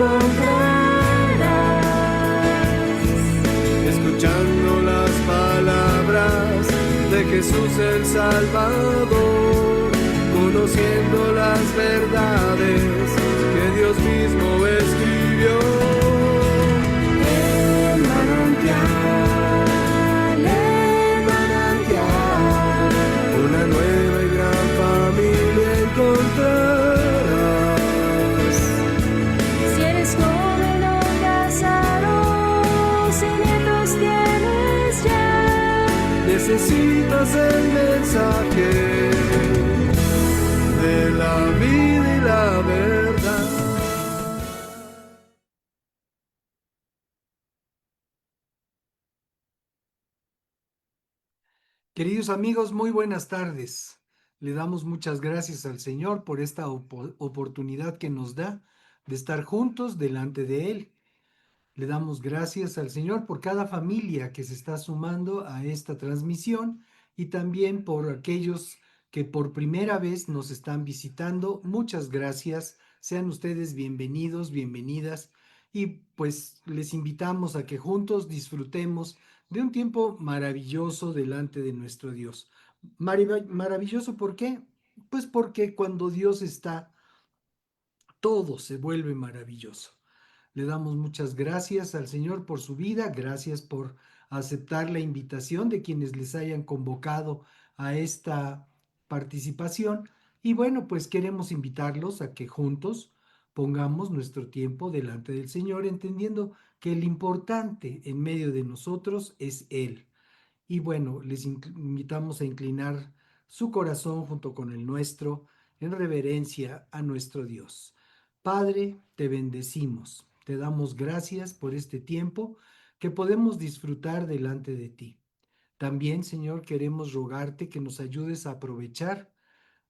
encontrarás, escuchando las palabras de Jesús el Salvador, conociendo las verdades que Dios mismo escribió. El manantial, una nueva y gran familia encontrarás. Si eres joven o casado, si nietos tienes ya, Necesitas el mensaje de la vida y la verdad. Queridos amigos, muy buenas tardes. Le damos muchas gracias al Señor por esta oportunidad que nos da de estar juntos delante de Él. Le damos gracias al Señor por cada familia que se está sumando a esta transmisión y también por aquellos que por primera vez nos están visitando. Muchas gracias. Sean ustedes bienvenidos, bienvenidas. Y pues les invitamos a que juntos disfrutemos de un tiempo maravilloso delante de nuestro Dios. Maravilloso, ¿por qué? Pues porque cuando Dios está, todo se vuelve maravilloso. Le damos muchas gracias al Señor por su vida, gracias por aceptar la invitación de quienes les hayan convocado a esta participación. Y bueno, pues queremos invitarlos a que juntos pongamos nuestro tiempo delante del Señor, entendiendo que el importante en medio de nosotros es Él. Y bueno, les invitamos a inclinar su corazón junto con el nuestro en reverencia a nuestro Dios. Padre, te bendecimos, te damos gracias por este tiempo que podemos disfrutar delante de ti. También, Señor, queremos rogarte que nos ayudes a aprovechar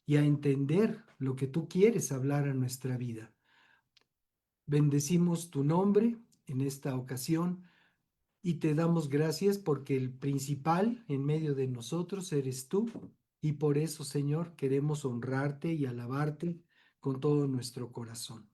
y a entender lo que tú quieres hablar a nuestra vida. Bendecimos tu nombre en esta ocasión y te damos gracias porque el principal en medio de nosotros eres tú. Y por eso, Señor, queremos honrarte y alabarte con todo nuestro corazón.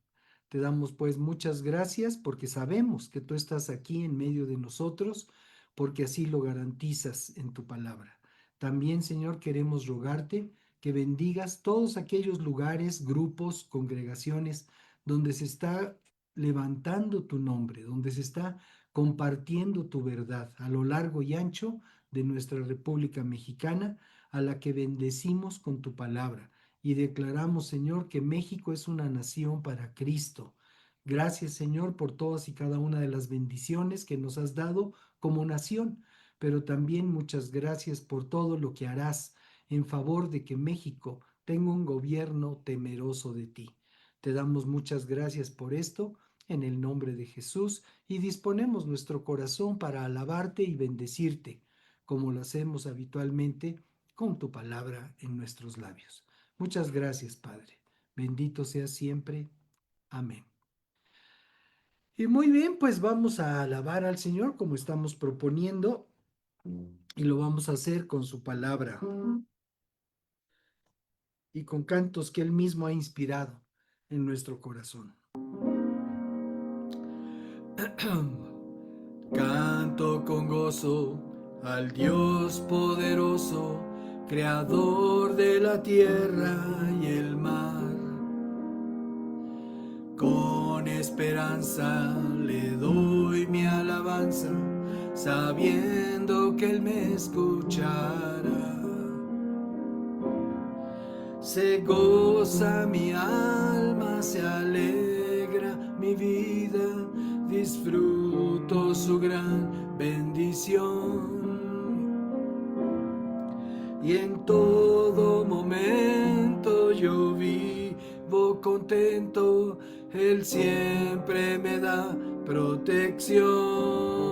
Te damos pues muchas gracias porque sabemos que tú estás aquí en medio de nosotros, porque así lo garantizas en tu palabra. También, Señor, queremos rogarte que bendigas todos aquellos lugares, grupos, congregaciones donde se está levantando tu nombre, donde se está compartiendo tu verdad a lo largo y ancho de nuestra República Mexicana, a la que bendecimos con tu palabra y declaramos, Señor, que México es una nación para Cristo. Gracias, Señor, por todas y cada una de las bendiciones que nos has dado como nación, pero también muchas gracias por todo lo que harás en favor de que México tenga un gobierno temeroso de ti. Te damos muchas gracias por esto en el nombre de Jesús y disponemos nuestro corazón para alabarte y bendecirte, como lo hacemos habitualmente con tu palabra en nuestros labios. Muchas gracias, Padre. Bendito seas siempre. Amén. Y muy bien, pues vamos a alabar al Señor como estamos proponiendo y lo vamos a hacer con su palabra y con cantos que Él mismo ha inspirado en nuestro corazón. Canto con gozo al Dios poderoso, creador de la tierra y el mar. Con esperanza le doy mi alabanza, sabiendo que Él me escuchará. Se goza mi alma, se alegra mi vida, disfruto su gran bendición. Y en todo momento yo vivo contento, Él siempre me da protección.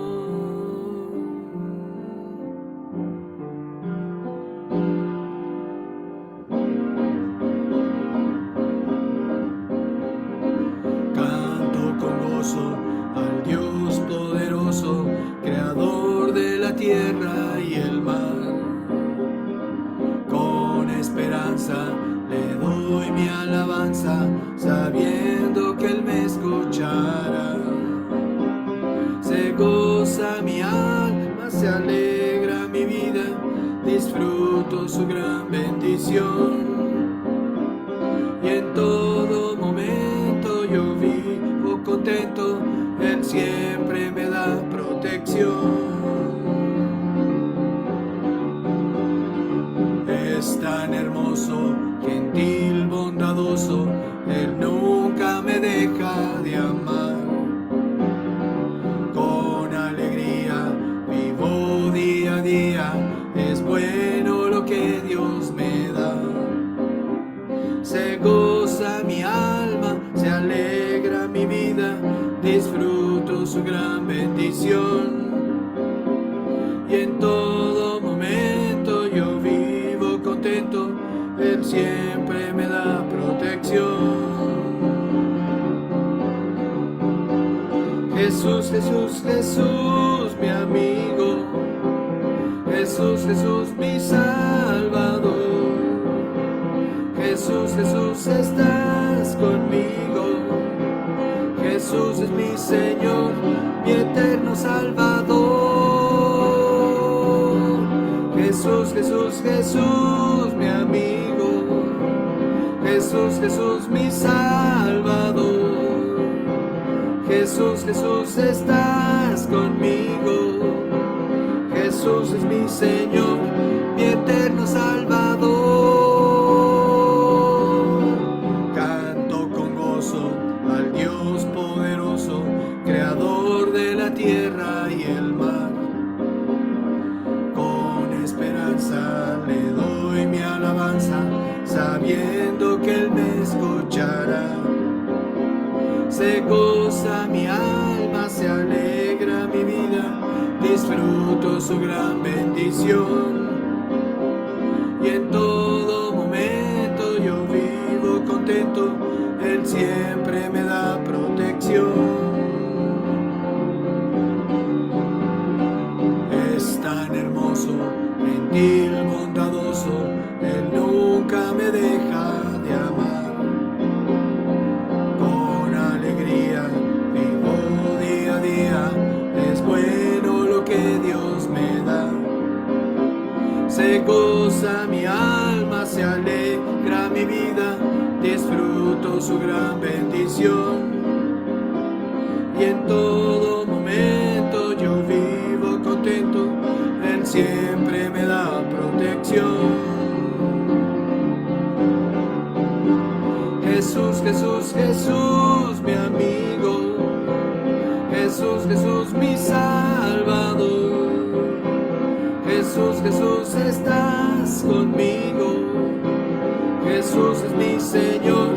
Al Dios poderoso, creador de la tierra y el mar. Con esperanza le doy mi alabanza, esperanza, sabiendo que Él me escuchará. Se goza mi alma, se alegra mi vida, disfruto su gran bendición. Y en todo momento yo vivo contento, Él siempre me da protección. Es tan hermoso, gentil, bondadoso, Él nunca me deja de amar. Con alegría vivo día a día, es bueno lo que Dios me da. Se goza mi alma, se alegra mi vida, disfruto su gran bendición. Y en todo momento yo vivo contento, Él siempre me da protección. Jesús, Jesús, Jesús, mi amigo. Jesús, Jesús, mi Salvador. Jesús, Jesús, estás conmigo. Jesús es mi Señor, mi eterno Salvador. Jesús, Jesús, Jesús, mi amigo. Jesús, Jesús, mi Salvador. Jesús, Jesús, estás conmigo. Jesús es mi Señor, mi eterno Salvador. Canto con gozo al Dios poderoso, creador de la tierra y el mar. Con esperanza le doy mi alabanza, sabiendo que Él me escuchará. Se goza mi alma, se alegra mi vida, disfruto su gran bendición. Y en todo momento yo vivo contento, Él siempre me da protección. Es tan hermoso, gentil, bondadoso, Él nunca me deja de amar. Con alegría vivo día a día, es bueno lo que Dios me da. Se goza mi alma, se alegra mi vida, disfruto su gran bendición. Y en todo momento yo vivo contento, Él siempre me da protección. Jesús, Jesús, Jesús, mi amigo. Jesús, Jesús, mi Salvador. Jesús, Jesús, estás conmigo. Jesús es mi Señor,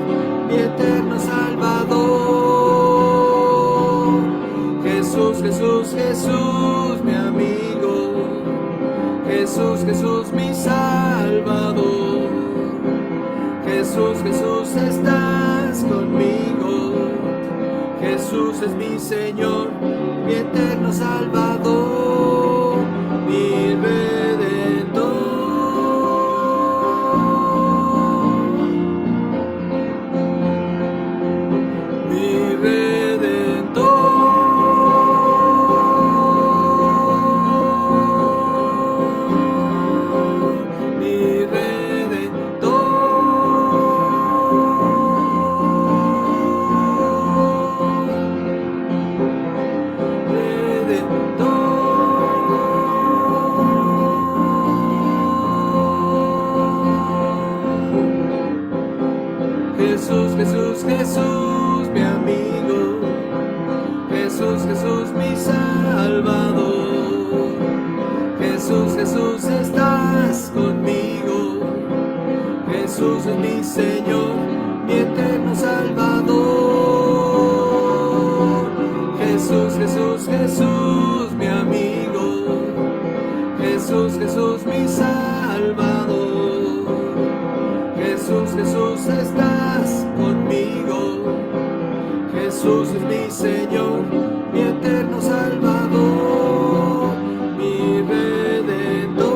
mi eterno Salvador. Jesús, Jesús, Jesús, mi amigo. Jesús, Jesús, mi Salvador. Jesús, Jesús, estás conmigo. Jesús es mi Señor, mi eterno Salvador, mi Redentor. Mi Redentor. Mi Redentor. Jesús, Jesús, Jesús, mi amigo. Jesús, Jesús, mi Salvador. Jesús, Jesús, estás conmigo. Jesús es mi Señor, mi eterno Salvador. Jesús, Jesús, Jesús, mi amigo. Jesús, Jesús, mi Salvador. Jesús, Jesús, estás conmigo. Jesús es mi Señor, mi eterno Salvador, mi Redentor.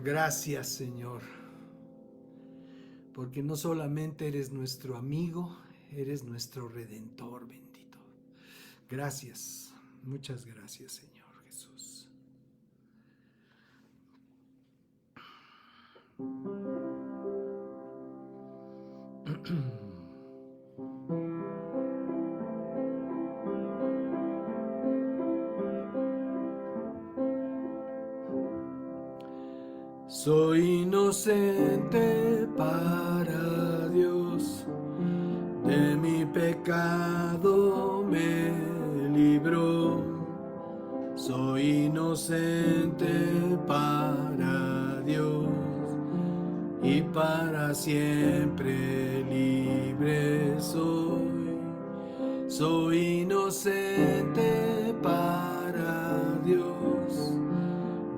gracias, Señor, porque no solamente eres nuestro amigo, eres nuestro Redentor bendito. Gracias, muchas gracias, Señor Jesús. Soy inocente para Dios, de mi pecado me libró. Soy inocente para Dios y para siempre libre soy. Soy inocente para Dios,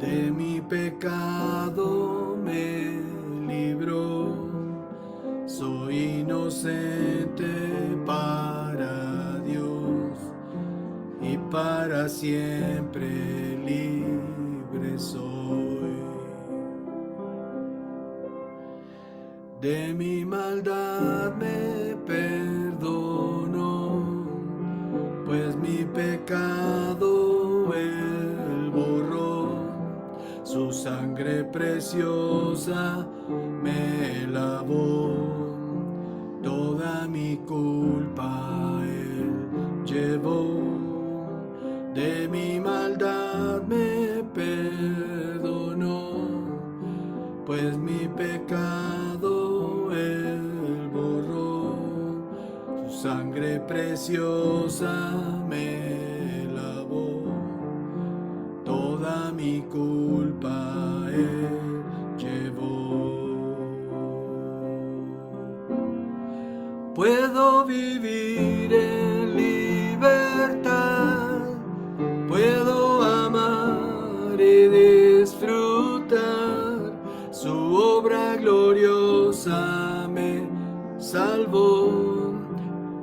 de mi pecado me libró. Soy inocente para Dios y para siempre libre soy. De mi maldad me perdonó, pues mi pecado él borró. Su sangre preciosa me lavó, toda mi culpa él llevó. De mi maldad me perdonó, pues mi pecado él borró. Su sangre preciosa me lavó, toda mi culpa él llevó. Puedo vivir en libertad, puedo amar y disfrutar. Su obra gloriosa me salvó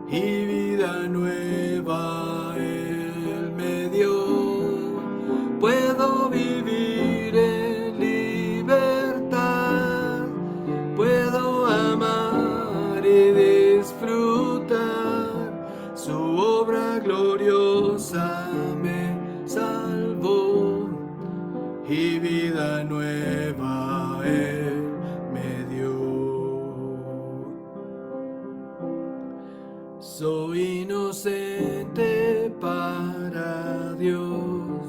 y vida nueva él me dio. Puedo vivir en libertad, puedo amar y disfrutar. Su obra gloriosa me salvó y vida nueva él me dio. Soy inocente para Dios,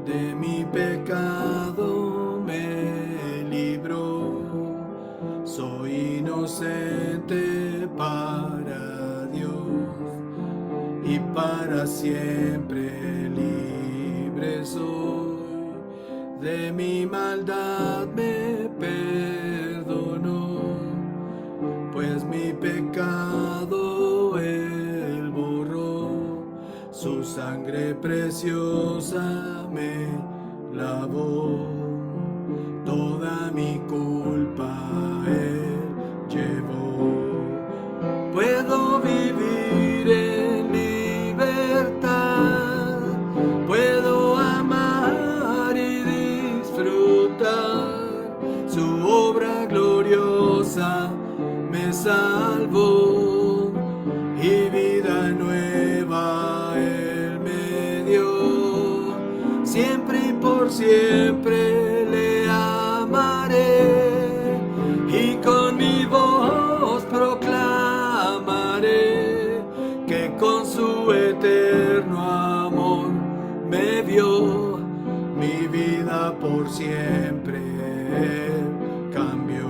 de mi pecado me libró. Soy inocente para Dios y para siempre libre soy. De mi maldad me perdonó, pues mi pecado él borró. Su sangre preciosa me lavó, toda mi culpa él llevó. Puedo vivir en libertad, puedo amar y disfrutar. Su obra gloriosa me salvó y vida nueva él me dio. Siempre y por siempre le amaré y con mi voz proclamaré que con su eterno amor me vio. Mi vida por siempre cambió.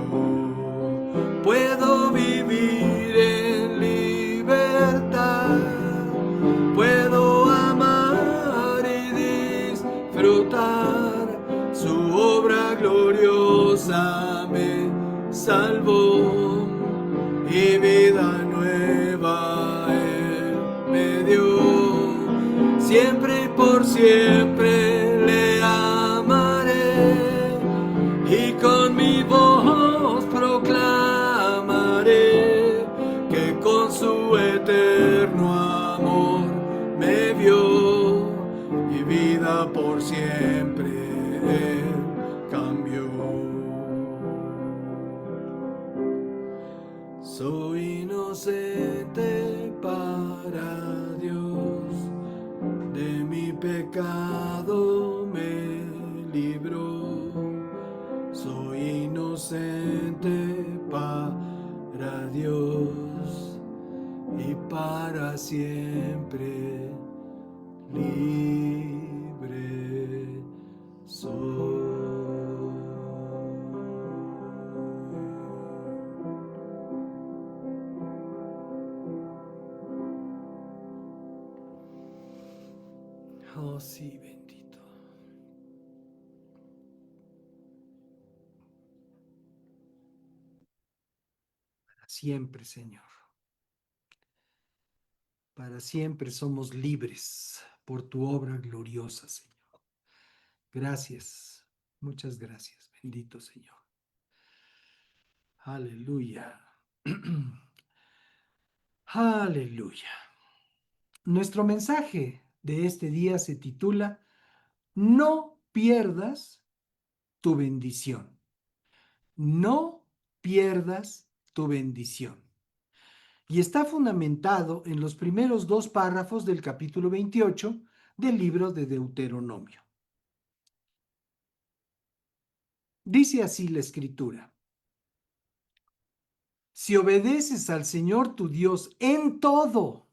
Puedo vivir en libertad, puedo amar y disfrutar. Su obra gloriosa me salvó y vida nueva él me dio. Siempre y por siempre le amaré y con mi voz proclamaré que con su eterno amor me vio y vida por siempre él cambió. para Dios, de mi pecado me libró. Soy inocente para Dios y para siempre libre soy. Oh, sí, bendito. Para siempre, Señor. Para siempre somos libres por tu obra gloriosa, Señor. Gracias, muchas gracias, bendito Señor. Aleluya. Aleluya. Nuestro mensaje de este día se titula No pierdas tu bendición. No pierdas tu bendición. Y está fundamentado en los primeros 2 párrafos del capítulo 28 del libro de Deuteronomio. Dice así la Escritura: si obedeces al Señor tu Dios en todo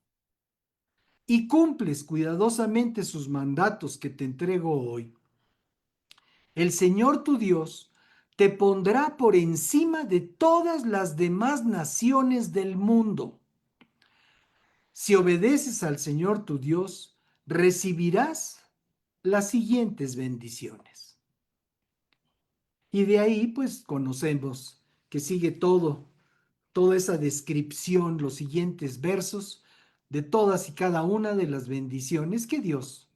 y cumples cuidadosamente sus mandatos que te entrego hoy, el Señor tu Dios te pondrá por encima de todas las demás naciones del mundo. Si obedeces al Señor tu Dios, recibirás las siguientes bendiciones. Y de ahí, pues, conocemos que sigue toda esa descripción, los siguientes versos de todas y cada una de las bendiciones que Dios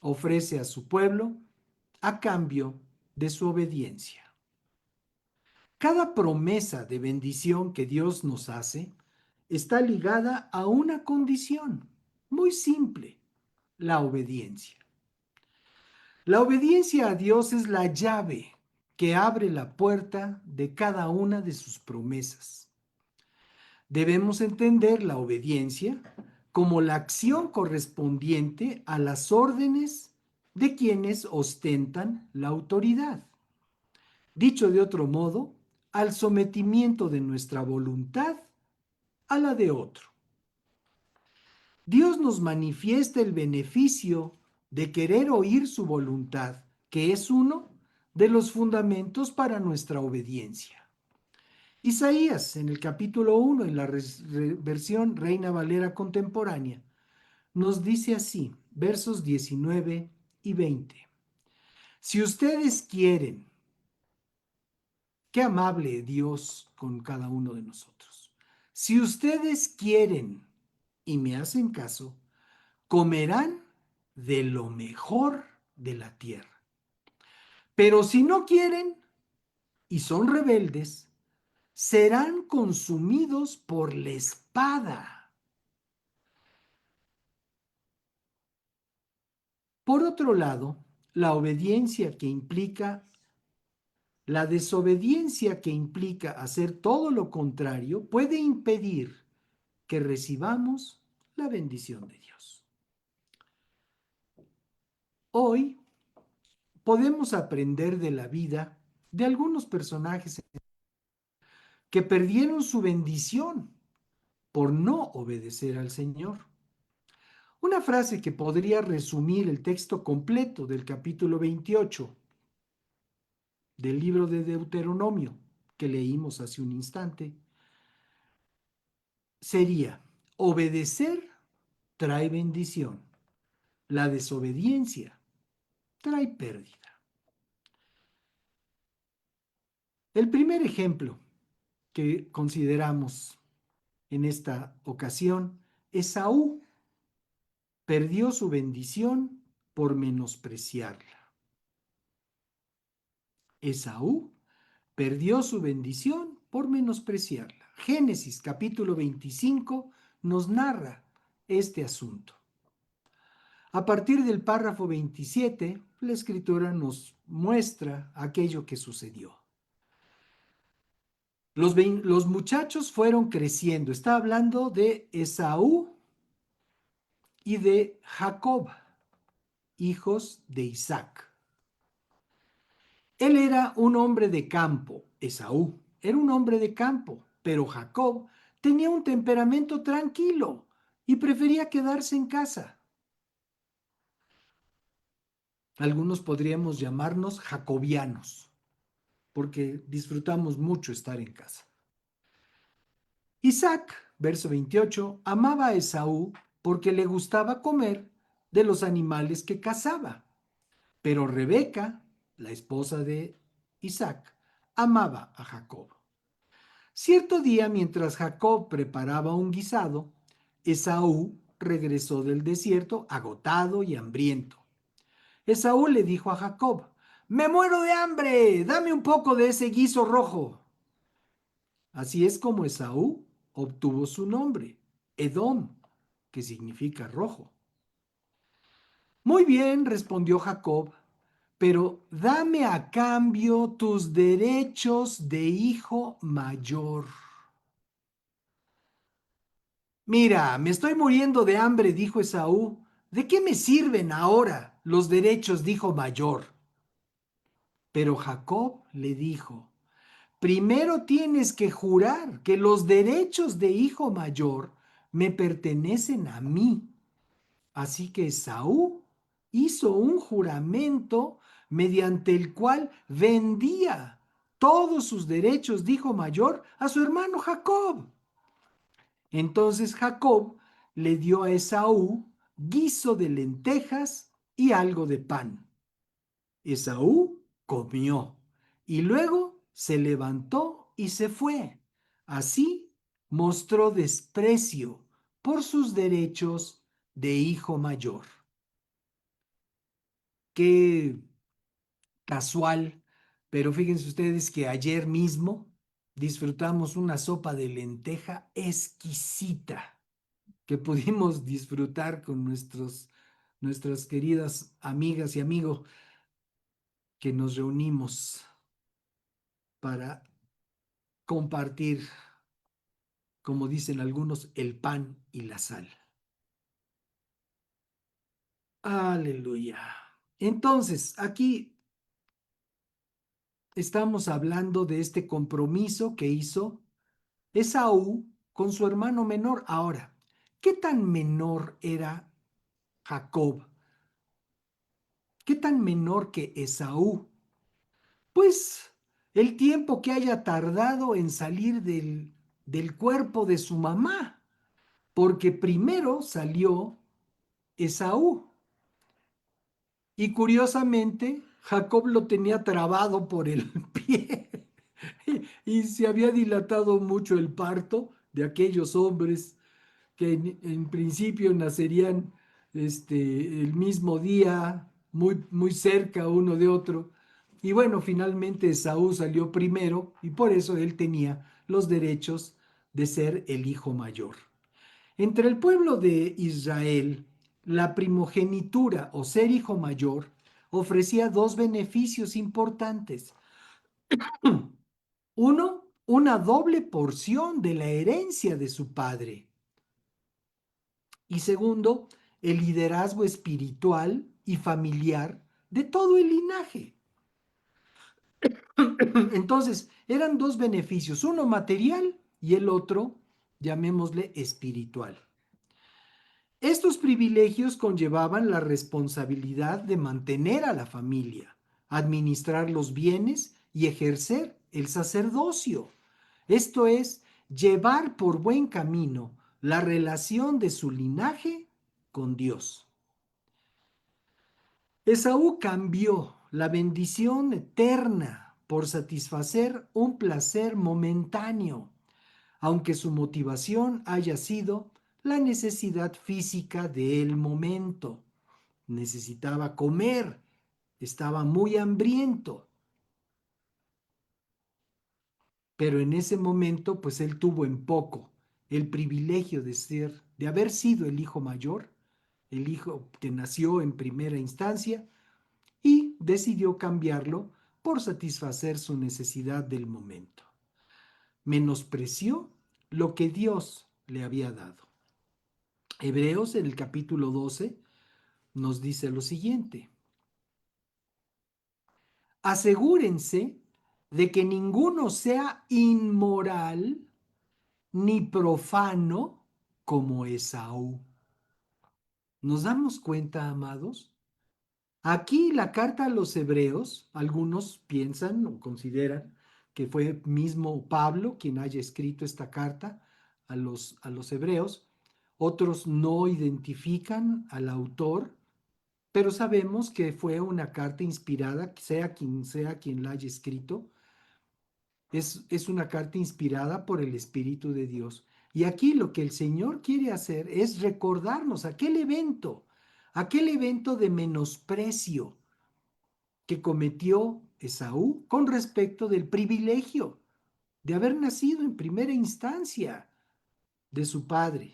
ofrece a su pueblo a cambio de su obediencia. Cada promesa de bendición que Dios nos hace está ligada a una condición muy simple: la obediencia. La obediencia a Dios es la llave que abre la puerta de cada una de sus promesas. Debemos entender la obediencia como la acción correspondiente a las órdenes de quienes ostentan la autoridad. Dicho de otro modo, al sometimiento de nuestra voluntad a la de otro. Dios nos manifiesta el beneficio de querer oír su voluntad, que es uno de los fundamentos para nuestra obediencia. Isaías, en el capítulo 1, en la versión Reina Valera contemporánea, nos dice así, versos 19 y 20. Si ustedes quieren, qué amable Dios con cada uno de nosotros. Si ustedes quieren y me hacen caso, comerán de lo mejor de la tierra. Pero si no quieren y son rebeldes, serán consumidos por la espada. Por otro lado, la desobediencia que implica hacer todo lo contrario puede impedir que recibamos la bendición de Dios. Hoy podemos aprender de la vida de algunos personajes que perdieron su bendición por no obedecer al Señor. Una frase que podría resumir el texto completo del capítulo 28 del libro de Deuteronomio que leímos hace un instante sería: obedecer trae bendición, la desobediencia trae pérdida. El primer ejemplo que consideramos en esta ocasión, Esaú perdió su bendición por menospreciarla. Esaú perdió su bendición por menospreciarla. Génesis capítulo 25 nos narra este asunto. A partir del párrafo 27, la Escritura nos muestra aquello que sucedió. Los muchachos fueron creciendo. Está hablando de Esaú y de Jacob, hijos de Isaac. Él era un hombre de campo, Esaú era un hombre de campo, pero Jacob tenía un temperamento tranquilo y prefería quedarse en casa. Algunos podríamos llamarnos jacobianos, porque disfrutamos mucho estar en casa. Isaac, verso 28, amaba a Esaú porque le gustaba comer de los animales que cazaba. Pero Rebeca, la esposa de Isaac, amaba a Jacob. Cierto día, mientras Jacob preparaba un guisado, Esaú regresó del desierto agotado y hambriento. Esaú le dijo a Jacob: «Me muero de hambre, dame un poco de ese guiso rojo». Así es como Esaú obtuvo su nombre, Edom, que significa rojo. Muy bien, respondió Jacob, pero dame a cambio tus derechos de hijo mayor. Mira, me estoy muriendo de hambre, dijo Esaú. ¿De qué me sirven ahora los derechos de hijo mayor? Pero Jacob le dijo: primero tienes que jurar que los derechos de hijo mayor me pertenecen a mí. Así que Esaú hizo un juramento mediante el cual vendía todos sus derechos de hijo mayor a su hermano Jacob. Entonces Jacob le dio a Esaú guiso de lentejas y algo de pan. Esaú comió y luego se levantó y se fue. Así mostró desprecio por sus derechos de hijo mayor. Qué casual, pero fíjense ustedes que ayer mismo disfrutamos una sopa de lenteja exquisita que pudimos disfrutar con nuestras queridas amigas y amigos que nos reunimos para compartir, como dicen algunos, el pan y la sal. Aleluya. Entonces, aquí estamos hablando de este compromiso que hizo Esaú con su hermano menor. Ahora, ¿qué tan menor era Jacob? ¿Qué tan menor que Esaú? Pues el tiempo que haya tardado en salir del cuerpo de su mamá, porque primero salió Esaú. Y curiosamente, Jacob lo tenía trabado por el pie y se había dilatado mucho el parto de aquellos hombres que en principio nacerían el mismo día, muy cerca uno de otro. Y bueno, finalmente Esaú salió primero y por eso él tenía los derechos de ser el hijo mayor. Entre el pueblo de Israel, la primogenitura o ser hijo mayor ofrecía dos beneficios importantes. Uno, una doble porción de la herencia de su padre. Y segundo, el liderazgo espiritual y familiar de todo el linaje. Entonces, eran dos beneficios, uno material y el otro, llamémosle espiritual. Estos privilegios conllevaban la responsabilidad de mantener a la familia, administrar los bienes y ejercer el sacerdocio. Esto es, llevar por buen camino la relación de su linaje con Dios. Esaú cambió la bendición eterna por satisfacer un placer momentáneo, aunque su motivación haya sido la necesidad física del momento. Necesitaba comer, estaba muy hambriento. Pero en ese momento, pues él tuvo en poco el privilegio de haber sido el hijo mayor, el hijo que nació en primera instancia, y decidió cambiarlo por satisfacer su necesidad del momento. menospreció lo que Dios le había dado. Hebreos en el capítulo 12 nos dice lo siguiente: asegúrense de que ninguno sea inmoral ni profano como Esaú. ¿Nos damos cuenta, amados? Aquí la carta a los hebreos, algunos piensan o consideran que fue mismo Pablo quien haya escrito esta carta a los hebreos. Otros no identifican al autor, pero sabemos que fue una carta inspirada, sea quien la haya escrito. Es una carta inspirada por el Espíritu de Dios. Y aquí lo que el Señor quiere hacer es recordarnos aquel evento de menosprecio que cometió Esaú con respecto del privilegio de haber nacido en primera instancia de su padre.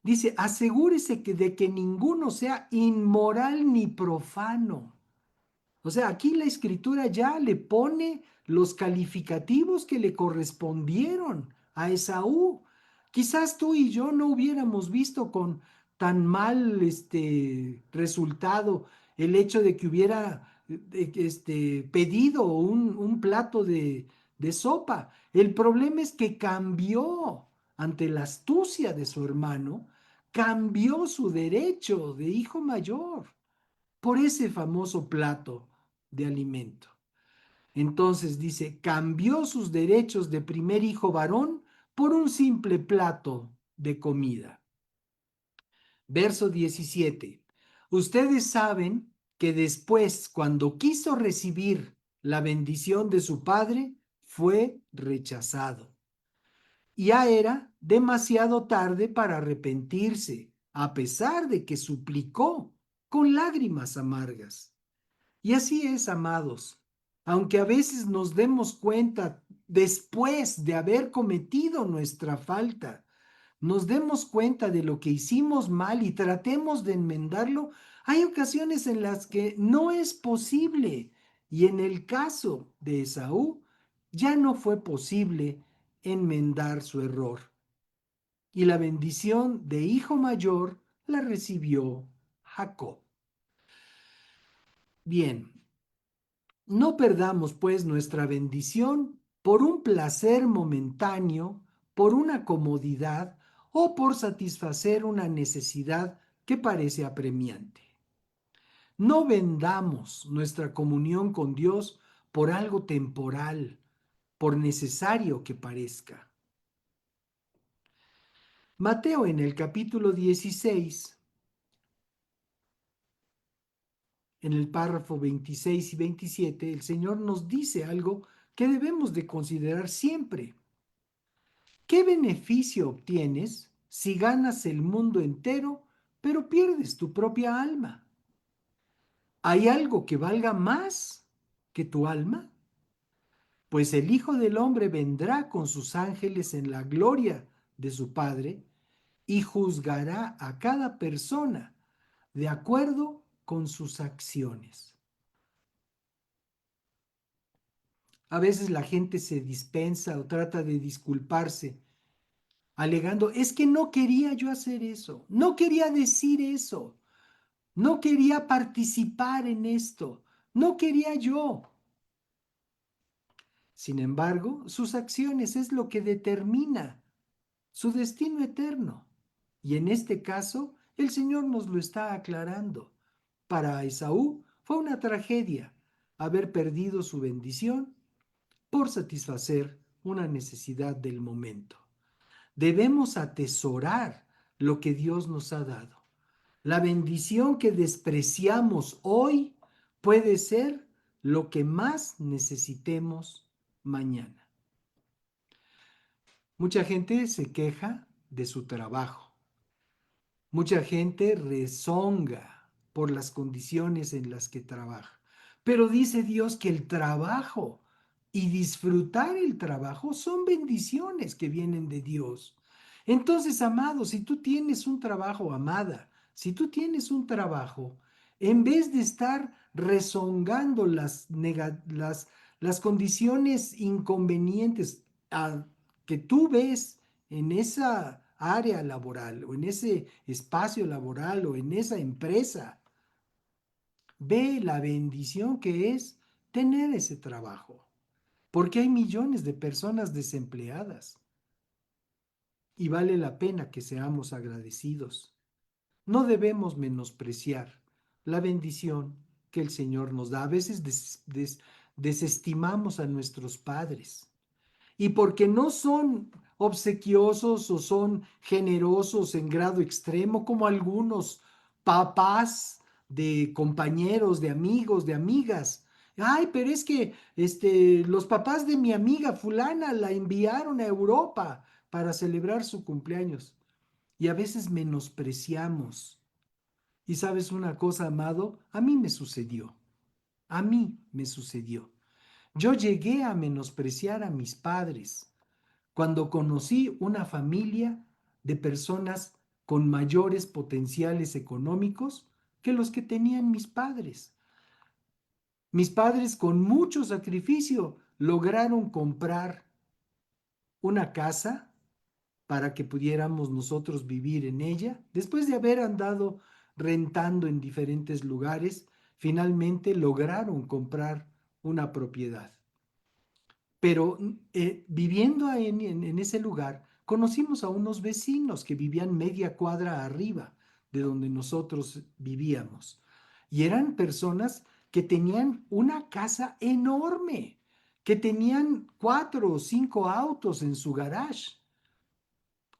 Dice, asegúrese de que ninguno sea inmoral ni profano. O sea, aquí la escritura ya le pone los calificativos que le correspondieron a Esaú. Quizás tú y yo no hubiéramos visto con tan mal resultado el hecho de que hubiera pedido un plato de sopa. El problema es que cambió ante la astucia de su hermano, cambió su derecho de hijo mayor por ese famoso plato de alimento. Entonces dice, cambió sus derechos de primer hijo varón por un simple plato de comida. Verso 17. Ustedes saben que después, cuando quiso recibir la bendición de su padre, fue rechazado. Ya era demasiado tarde para arrepentirse, a pesar de que suplicó con lágrimas amargas. Y así es, amados, aunque a veces nos demos cuenta después de haber cometido nuestra falta, nos demos cuenta de lo que hicimos mal y tratemos de enmendarlo, hay ocasiones en las que no es posible. Y en el caso de Esaú, ya no fue posible enmendar su error. Y la bendición de hijo mayor la recibió Jacob. Bien, no perdamos pues nuestra bendición por un placer momentáneo, por una comodidad o por satisfacer una necesidad que parece apremiante. No vendamos nuestra comunión con Dios por algo temporal, por necesario que parezca. Mateo en el capítulo 16, en el párrafo 26 y 27, el Señor nos dice algo que debemos de considerar siempre. ¿Qué beneficio obtienes si ganas el mundo entero, pero pierdes tu propia alma? ¿Hay algo que valga más que tu alma? Pues el Hijo del Hombre vendrá con sus ángeles en la gloria de su Padre y juzgará a cada persona de acuerdo con sus acciones. A veces la gente se dispensa o trata de disculparse, alegando, es que no quería yo hacer eso, no quería decir eso, no quería participar en esto, no quería yo. Sin embargo, sus acciones es lo que determina su destino eterno. Y en este caso, el Señor nos lo está aclarando. Para Esaú fue una tragedia haber perdido su bendición por satisfacer una necesidad del momento. Debemos atesorar lo que Dios nos ha dado. La bendición que despreciamos hoy puede ser lo que más necesitemos mañana. Mucha gente se queja de su trabajo. Mucha gente rezonga por las condiciones en las que trabaja. Pero dice Dios que el trabajo y disfrutar el trabajo son bendiciones que vienen de Dios. Entonces, amado, si tú tienes un trabajo, amada, si tú tienes un trabajo, en vez de estar rezongando las condiciones inconvenientes, que tú ves en esa área laboral o en ese espacio laboral o en esa empresa, ve la bendición que es tener ese trabajo, porque hay millones de personas desempleadas y vale la pena que seamos agradecidos. No debemos menospreciar la bendición que el Señor nos da. A veces desestimamos a nuestros padres y porque no son obsequiosos o son generosos en grado extremo como algunos papás de compañeros, de amigos, de amigas. Ay, pero es que los papás de mi amiga fulana la enviaron a Europa para celebrar su cumpleaños. Y a veces menospreciamos. Y sabes una cosa, amado, a mí me sucedió. A mí me sucedió. Yo llegué a menospreciar a mis padres cuando conocí una familia de personas con mayores potenciales económicos que los que tenían mis padres. Mis padres con mucho sacrificio lograron comprar una casa para que pudiéramos nosotros vivir en ella. Después de haber andado rentando en diferentes lugares, finalmente lograron comprar una propiedad. Pero viviendo en ese lugar, conocimos a unos vecinos que vivían media cuadra arriba de donde nosotros vivíamos. Y eran personas que tenían una casa enorme, que tenían 4 o 5 autos en su garage,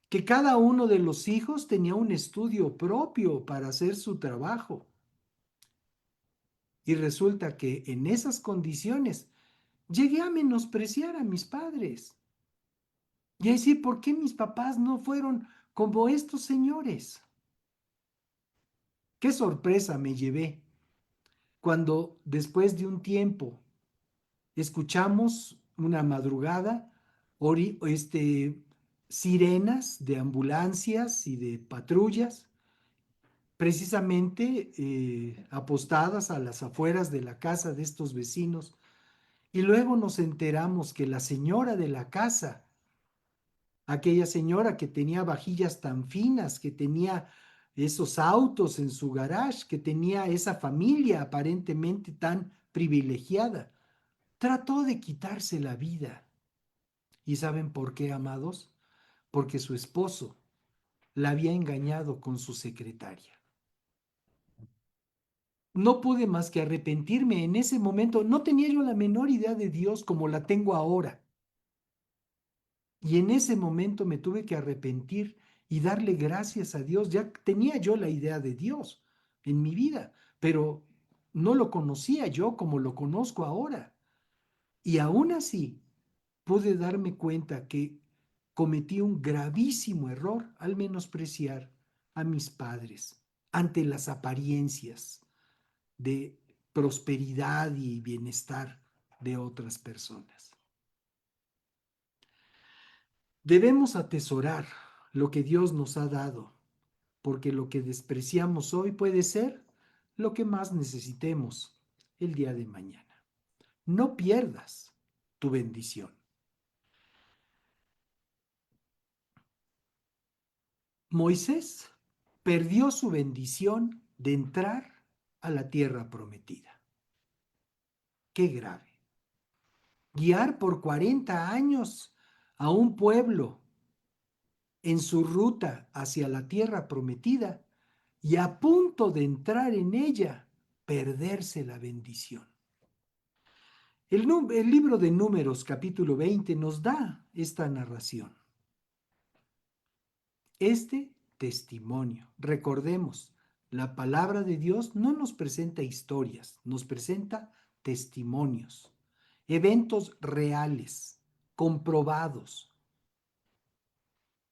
que cada uno de los hijos tenía un estudio propio para hacer su trabajo. Y resulta que en esas condiciones llegué a menospreciar a mis padres y a decir, ¿por qué mis papás no fueron como estos señores? Qué sorpresa me llevé cuando después de un tiempo escuchamos una madrugada sirenas de ambulancias y de patrullas precisamente apostadas a las afueras de la casa de estos vecinos. Y luego nos enteramos que la señora de la casa, aquella señora que tenía vajillas tan finas, que tenía esos autos en su garage, que tenía esa familia aparentemente tan privilegiada, trató de quitarse la vida. ¿Y saben por qué, amados? Porque su esposo la había engañado con su secretaria. No pude más que arrepentirme en ese momento. No tenía yo la menor idea de Dios como la tengo ahora. Y en ese momento me tuve que arrepentir y darle gracias a Dios. Ya tenía yo la idea de Dios en mi vida, pero no lo conocía yo como lo conozco ahora. Y aún así pude darme cuenta que cometí un gravísimo error al menospreciar a mis padres ante las apariencias de prosperidad y bienestar de otras personas. Debemos atesorar lo que Dios nos ha dado, porque lo que despreciamos hoy puede ser lo que más necesitemos el día de mañana. No pierdas tu bendición. Moisés perdió su bendición de entrar a la tierra prometida. Qué grave. Guiar por 40 años a un pueblo en su ruta hacia la tierra prometida y a punto de entrar en ella, perderse la bendición. El libro de Números, capítulo 20, nos da esta narración. Este testimonio, recordemos, la palabra de Dios no nos presenta historias, nos presenta testimonios, eventos reales, comprobados,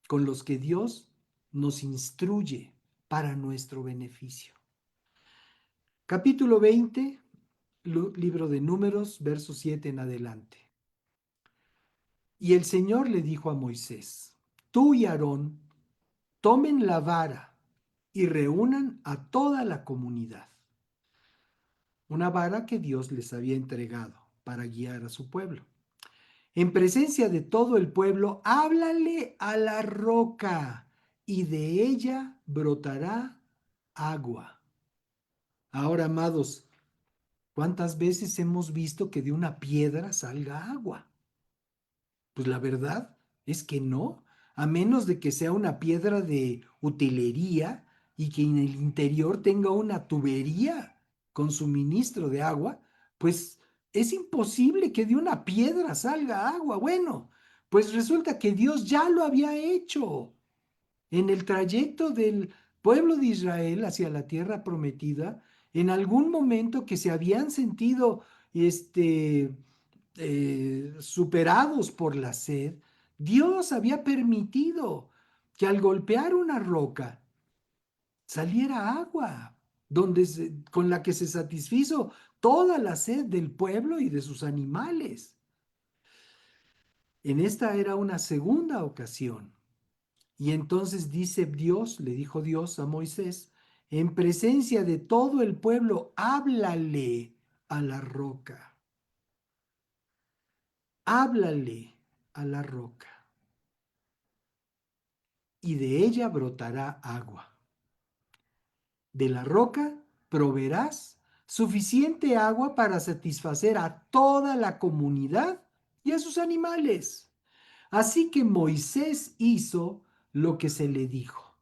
con los que Dios nos instruye para nuestro beneficio. Capítulo 20, libro de Números, verso 7 en adelante. Y el Señor le dijo a Moisés, tú y Aarón tomen la vara y reúnan a toda la comunidad. Una vara que Dios les había entregado para guiar a su pueblo. en presencia de todo el pueblo, háblale a la roca y de ella brotará agua. Ahora, amados, ¿cuántas veces hemos visto que de una piedra salga agua? Pues la verdad es que no, a menos de que sea una piedra de utilería y que en el interior tenga una tubería con suministro de agua, pues es imposible que de una piedra salga agua. Bueno, pues resulta que Dios ya lo había hecho en el trayecto del pueblo de Israel hacia la tierra prometida, en algún momento que se habían sentido superados por la sed, Dios había permitido que al golpear una roca saliera agua, con la que se satisfizo toda la sed del pueblo y de sus animales. En esta era una segunda ocasión. Y entonces dice Dios, le dijo Dios a Moisés, en presencia de todo el pueblo, háblale a la roca. Háblale a la roca, y de ella brotará agua. De la roca proveerás suficiente agua para satisfacer a toda la comunidad y a sus animales. Así que Moisés hizo lo que se le dijo.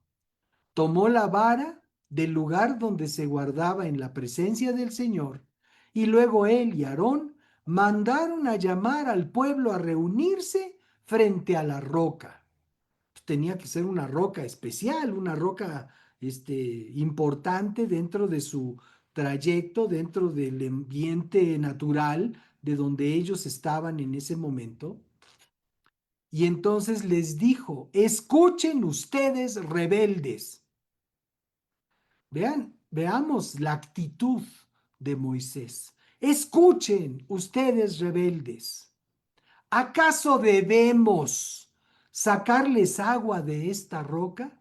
Tomó la vara del lugar donde se guardaba en la presencia del Señor, y luego él y Aarón mandaron a llamar al pueblo a reunirse frente a la roca. Tenía que ser una roca especial, una roca importante dentro de su trayecto, dentro del ambiente natural de donde ellos estaban en ese momento. Y entonces les dijo, escuchen ustedes rebeldes. Veamos la actitud de Moisés. Escuchen ustedes rebeldes. ¿Acaso debemos sacarles agua de esta roca?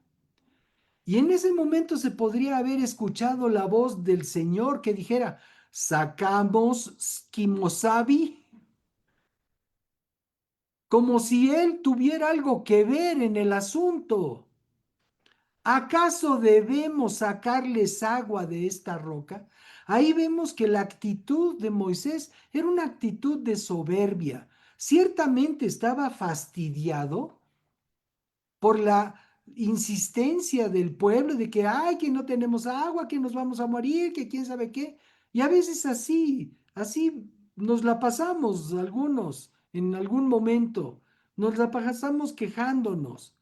Y en ese momento se podría haber escuchado la voz del Señor que dijera, sacamos Skimosabi, como si él tuviera algo que ver en el asunto. ¿Acaso debemos sacarles agua de esta roca? Ahí vemos que la actitud de Moisés era una actitud de soberbia. Ciertamente estaba fastidiado por la insistencia del pueblo de que, ay, que no tenemos agua, que nos vamos a morir, que quién sabe qué. Y a veces así nos la pasamos algunos en algún momento, nos la pasamos quejándonos.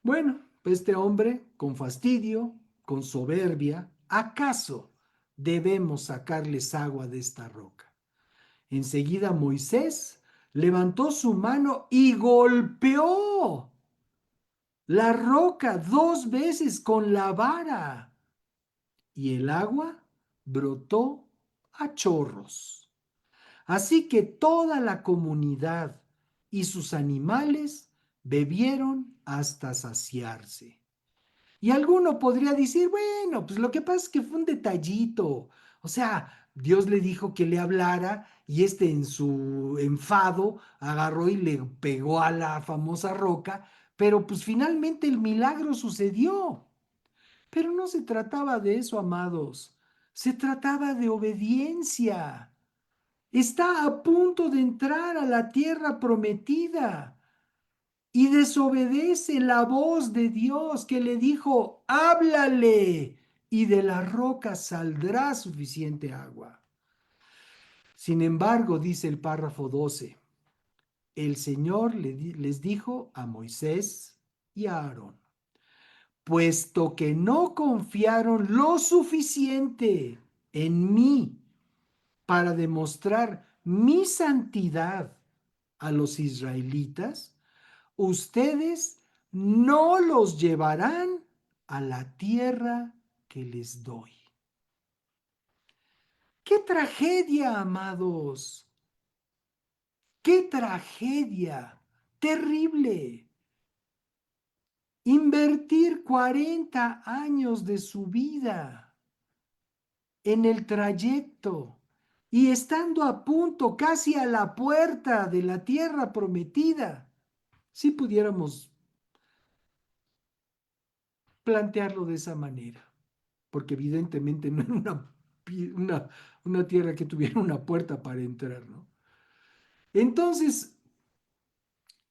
Bueno, este hombre, con fastidio, con soberbia, ¿acaso debemos sacarles agua de esta roca? Enseguida Moisés levantó su mano y golpeó la roca 2 veces con la vara, y el agua brotó a chorros. Así que toda la comunidad y sus animales bebieron hasta saciarse. Y alguno podría decir, bueno, pues lo que pasa es que fue un detallito. O sea, Dios le dijo que le hablara y en su enfado agarró y le pegó a la famosa roca, pero pues finalmente el milagro sucedió. Pero no se trataba de eso, amados. Se trataba de obediencia. Está a punto de entrar a la tierra prometida y desobedece la voz de Dios que le dijo, háblale, y de la roca saldrá suficiente agua. Sin embargo, dice el párrafo 12, el Señor les dijo a Moisés y a Aarón, puesto que no confiaron lo suficiente en mí para demostrar mi santidad a los israelitas, ustedes no los llevarán a la tierra que les doy. ¡Qué tragedia, amados! ¡Qué tragedia! Terrible. Invertir 40 años de su vida en el trayecto y estando a punto, casi a la puerta de la tierra prometida, si pudiéramos plantearlo de esa manera, porque evidentemente no era una tierra que tuviera una puerta para entrar, ¿no? Entonces,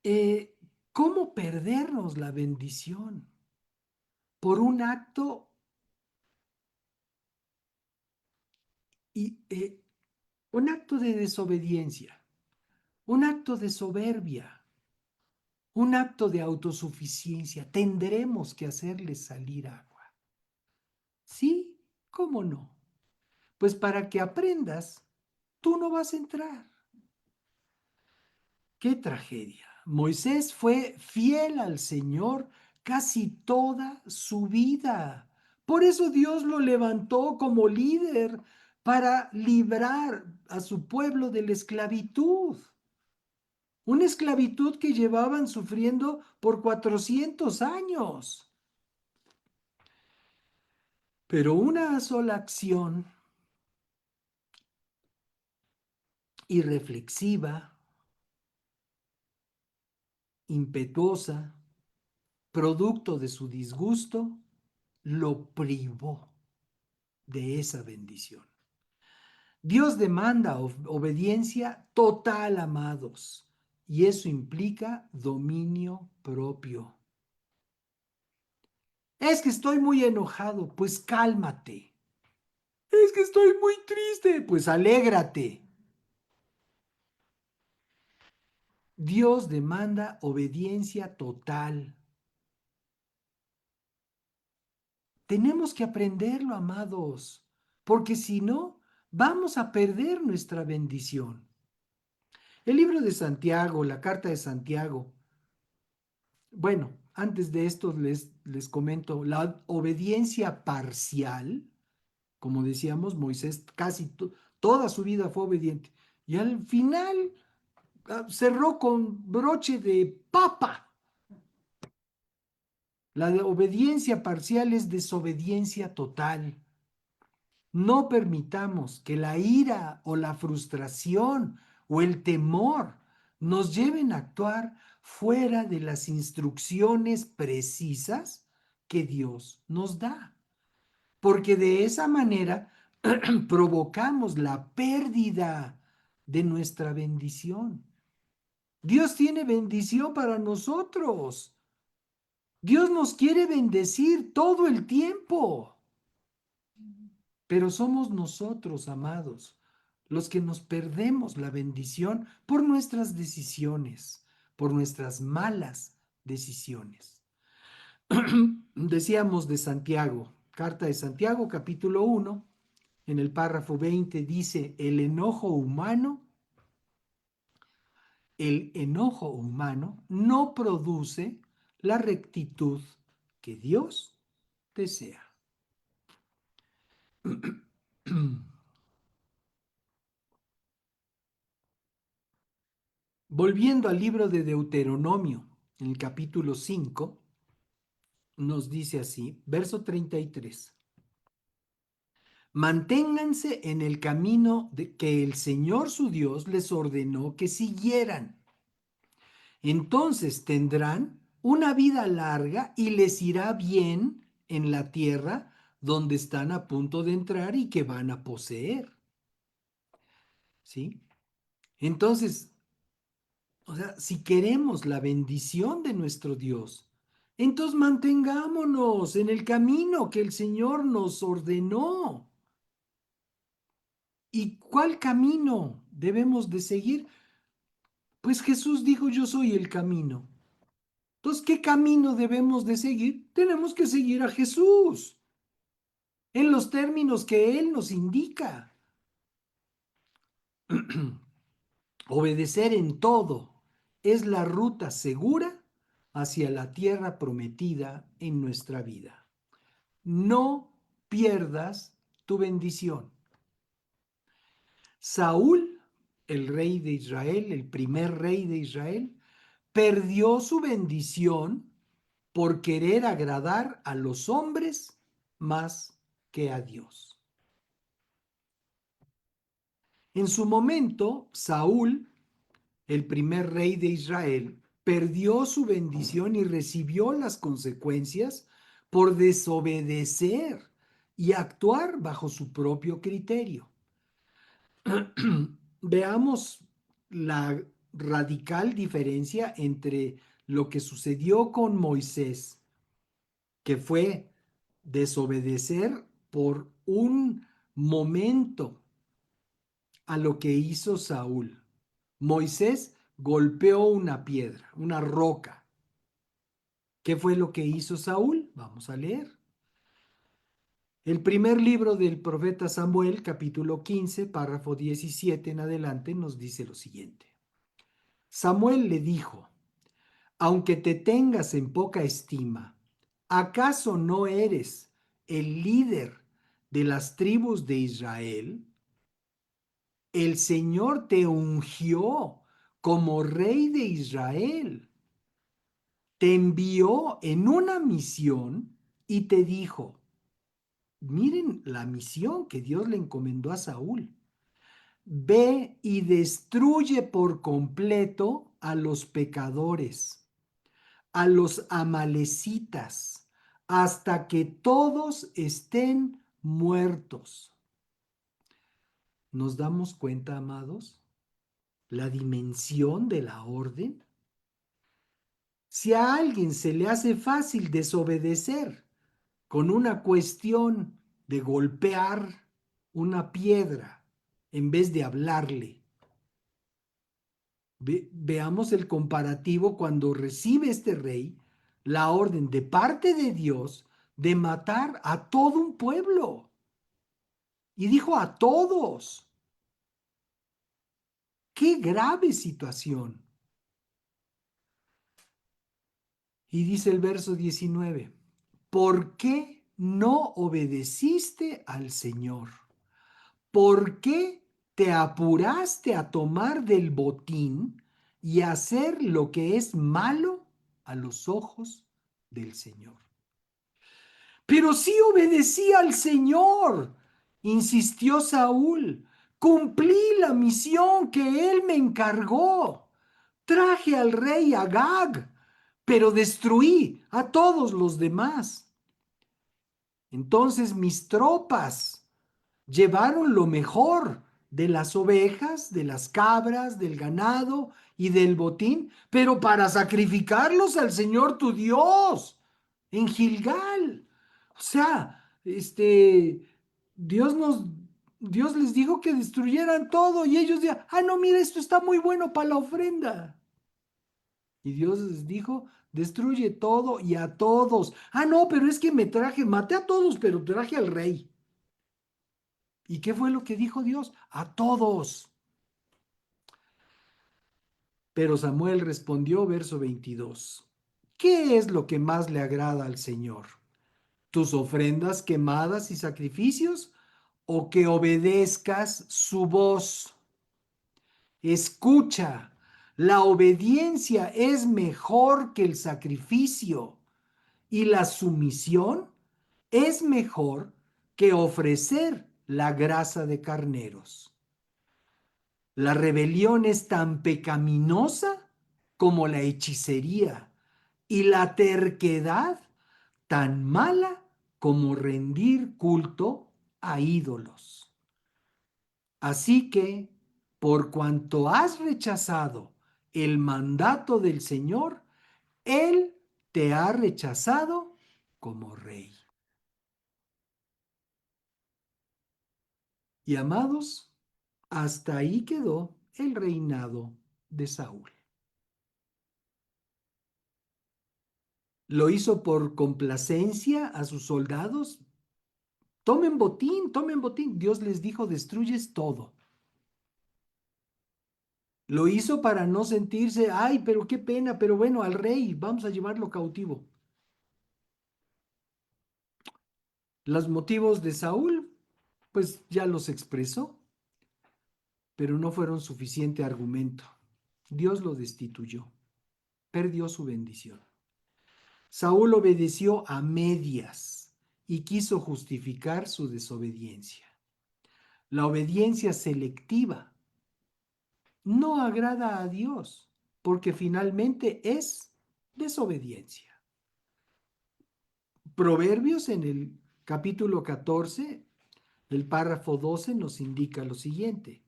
eh, ¿cómo perdernos la bendición? Por y, un acto de desobediencia, un acto de soberbia, un acto de autosuficiencia. Tendremos que hacerles salir agua. ¿Sí? ¿Cómo no? Pues para que aprendas, tú no vas a entrar. ¡Qué tragedia! Moisés fue fiel al Señor casi toda su vida. Por eso Dios lo levantó como líder para librar a su pueblo de la esclavitud. Una esclavitud que llevaban sufriendo por 400 años. Pero una sola acción irreflexiva, impetuosa, producto de su disgusto, lo privó de esa bendición. Dios demanda obediencia total, amados, y eso implica dominio propio. Es que estoy muy enojado, pues cálmate. Es que estoy muy triste, pues alégrate. Dios demanda obediencia total. Tenemos que aprenderlo, amados, porque si no, vamos a perder nuestra bendición. El libro de Santiago, la carta de Santiago. Bueno, antes de esto les comento, la obediencia parcial, como decíamos, Moisés toda su vida fue obediente. Y al final cerró con broche de papa. La de obediencia parcial es desobediencia total. No permitamos que la ira o la frustración o el temor nos lleven a actuar fuera de las instrucciones precisas que Dios nos da. Porque de esa manera provocamos la pérdida de nuestra bendición. Dios tiene bendición para nosotros. Dios nos quiere bendecir todo el tiempo. Pero somos nosotros, amados, los que nos perdemos la bendición por nuestras decisiones, por nuestras malas decisiones. Decíamos de Santiago, carta de Santiago, capítulo 1, en el párrafo 20 dice, el enojo humano no produce la rectitud que Dios desea. Volviendo al libro de Deuteronomio, en el capítulo 5, nos dice así, verso 33. Manténganse en el camino que el Señor su Dios les ordenó que siguieran. Entonces tendrán una vida larga y les irá bien en la tierra donde están a punto de entrar y que van a poseer. ¿Sí? Entonces, o sea, si queremos la bendición de nuestro Dios, entonces mantengámonos en el camino que el Señor nos ordenó. ¿Y cuál camino debemos de seguir? Pues Jesús dijo, yo soy el camino. Entonces, ¿qué camino debemos de seguir? Tenemos que seguir a Jesús en los términos que Él nos indica. Obedecer en todo es la ruta segura hacia la tierra prometida en nuestra vida. No pierdas tu bendición. Saúl, el rey de Israel, el primer rey de Israel, perdió su bendición por querer agradar a los hombres más que a Dios. En su momento, Saúl, el primer rey de Israel, perdió su bendición y recibió las consecuencias por desobedecer y actuar bajo su propio criterio. Veamos la radical diferencia entre lo que sucedió con Moisés, que fue desobedecer por un momento, a lo que hizo Saúl. Moisés golpeó una piedra, una roca. ¿Qué fue lo que hizo Saúl? Vamos a leer. El primer libro del profeta Samuel, capítulo 15, párrafo 17 en adelante, nos dice lo siguiente. Samuel le dijo: aunque te tengas en poca estima, ¿acaso no eres el líder de las tribus de Israel? El Señor te ungió como rey de Israel. Te envió en una misión y te dijo, miren la misión que Dios le encomendó a Saúl. Ve y destruye por completo a los pecadores, a los amalecitas, hasta que todos estén muertos. ¿Nos damos cuenta, amados, la dimensión de la orden? Si a alguien se le hace fácil desobedecer con una cuestión de golpear una piedra en vez de hablarle, veamos el comparativo cuando recibe este rey la orden de parte de Dios de matar a todo un pueblo. Y dijo a todos. ¡Qué grave situación! Y dice el verso 19, ¿por qué no obedeciste al Señor? ¿Por qué te apuraste a tomar del botín y a hacer lo que es malo a los ojos del Señor? Pero sí obedecí al Señor, insistió Saúl. Cumplí la misión que él me encargó. Traje al rey Agag, pero destruí a todos los demás. Entonces mis tropas llevaron lo mejor de las ovejas, de las cabras, del ganado y del botín, pero para sacrificarlos al Señor tu Dios en Gilgal. O sea, Dios nos, Dios les dijo que destruyeran todo y ellos decían, no, mira, esto está muy bueno para la ofrenda. Y Dios les dijo, destruye todo y a todos. No, pero es que maté a todos, pero traje al rey. ¿Y qué fue lo que dijo Dios? A todos. Pero Samuel respondió, verso 22, ¿qué es lo que más le agrada al Señor? ¿Tus ofrendas quemadas y sacrificios? ¿O que obedezcas su voz? Escucha, la obediencia es mejor que el sacrificio y la sumisión es mejor que ofrecer la grasa de carneros. La rebelión es tan pecaminosa como la hechicería y la terquedad tan mala como rendir culto a ídolos. Así que, por cuanto has rechazado el mandato del Señor, Él te ha rechazado como rey. Y amados, hasta ahí quedó el reinado de Saúl. ¿Lo hizo por complacencia a sus soldados? Tomen botín, tomen botín. Dios les dijo, destruyes todo. Lo hizo para no sentirse, pero qué pena, pero bueno, al rey, vamos a llevarlo cautivo. Los motivos de Saúl, pues ya los expresó, pero no fueron suficiente argumento. Dios lo destituyó, perdió su bendición. Saúl obedeció a medias y quiso justificar su desobediencia. La obediencia selectiva no agrada a Dios porque finalmente es desobediencia. Proverbios en el capítulo 14, el párrafo 12 nos indica lo siguiente.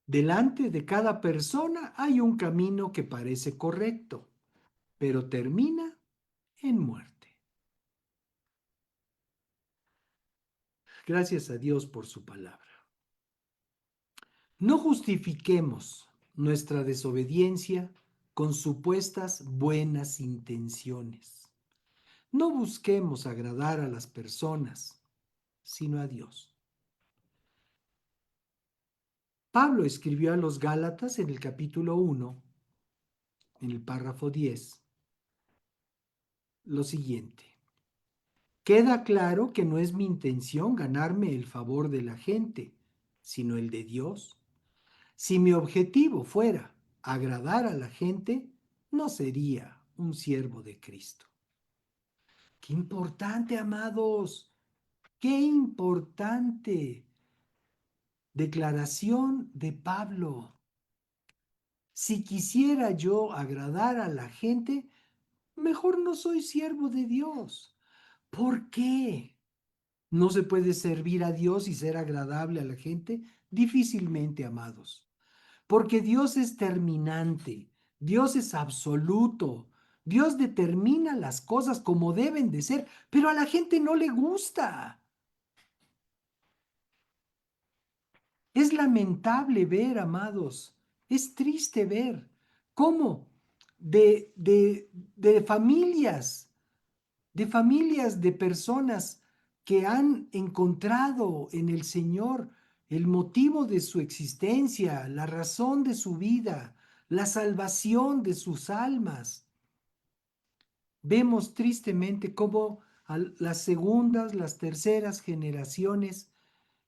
Delante de cada persona hay un camino que parece correcto, pero termina en muerte. Gracias a Dios por su palabra. No justifiquemos nuestra desobediencia con supuestas buenas intenciones. No busquemos agradar a las personas, sino a Dios. Pablo escribió a los Gálatas en el capítulo 1, en el párrafo 10, lo siguiente. Queda claro que no es mi intención ganarme el favor de la gente, sino el de Dios. Si mi objetivo fuera agradar a la gente, no sería un siervo de Cristo. Qué importante, amados, qué importante declaración de Pablo. Si quisiera yo agradar a la gente, mejor no soy siervo de Dios. ¿Por qué? ¿No se puede servir a Dios y ser agradable a la gente? Difícilmente, amados. Porque Dios es terminante, Dios es absoluto, Dios determina las cosas como deben de ser, pero a la gente no le gusta. Es lamentable ver, amados, es triste ver cómo de familias de personas que han encontrado en el Señor el motivo de su existencia, la razón de su vida, la salvación de sus almas. Vemos tristemente cómo las segundas, las terceras generaciones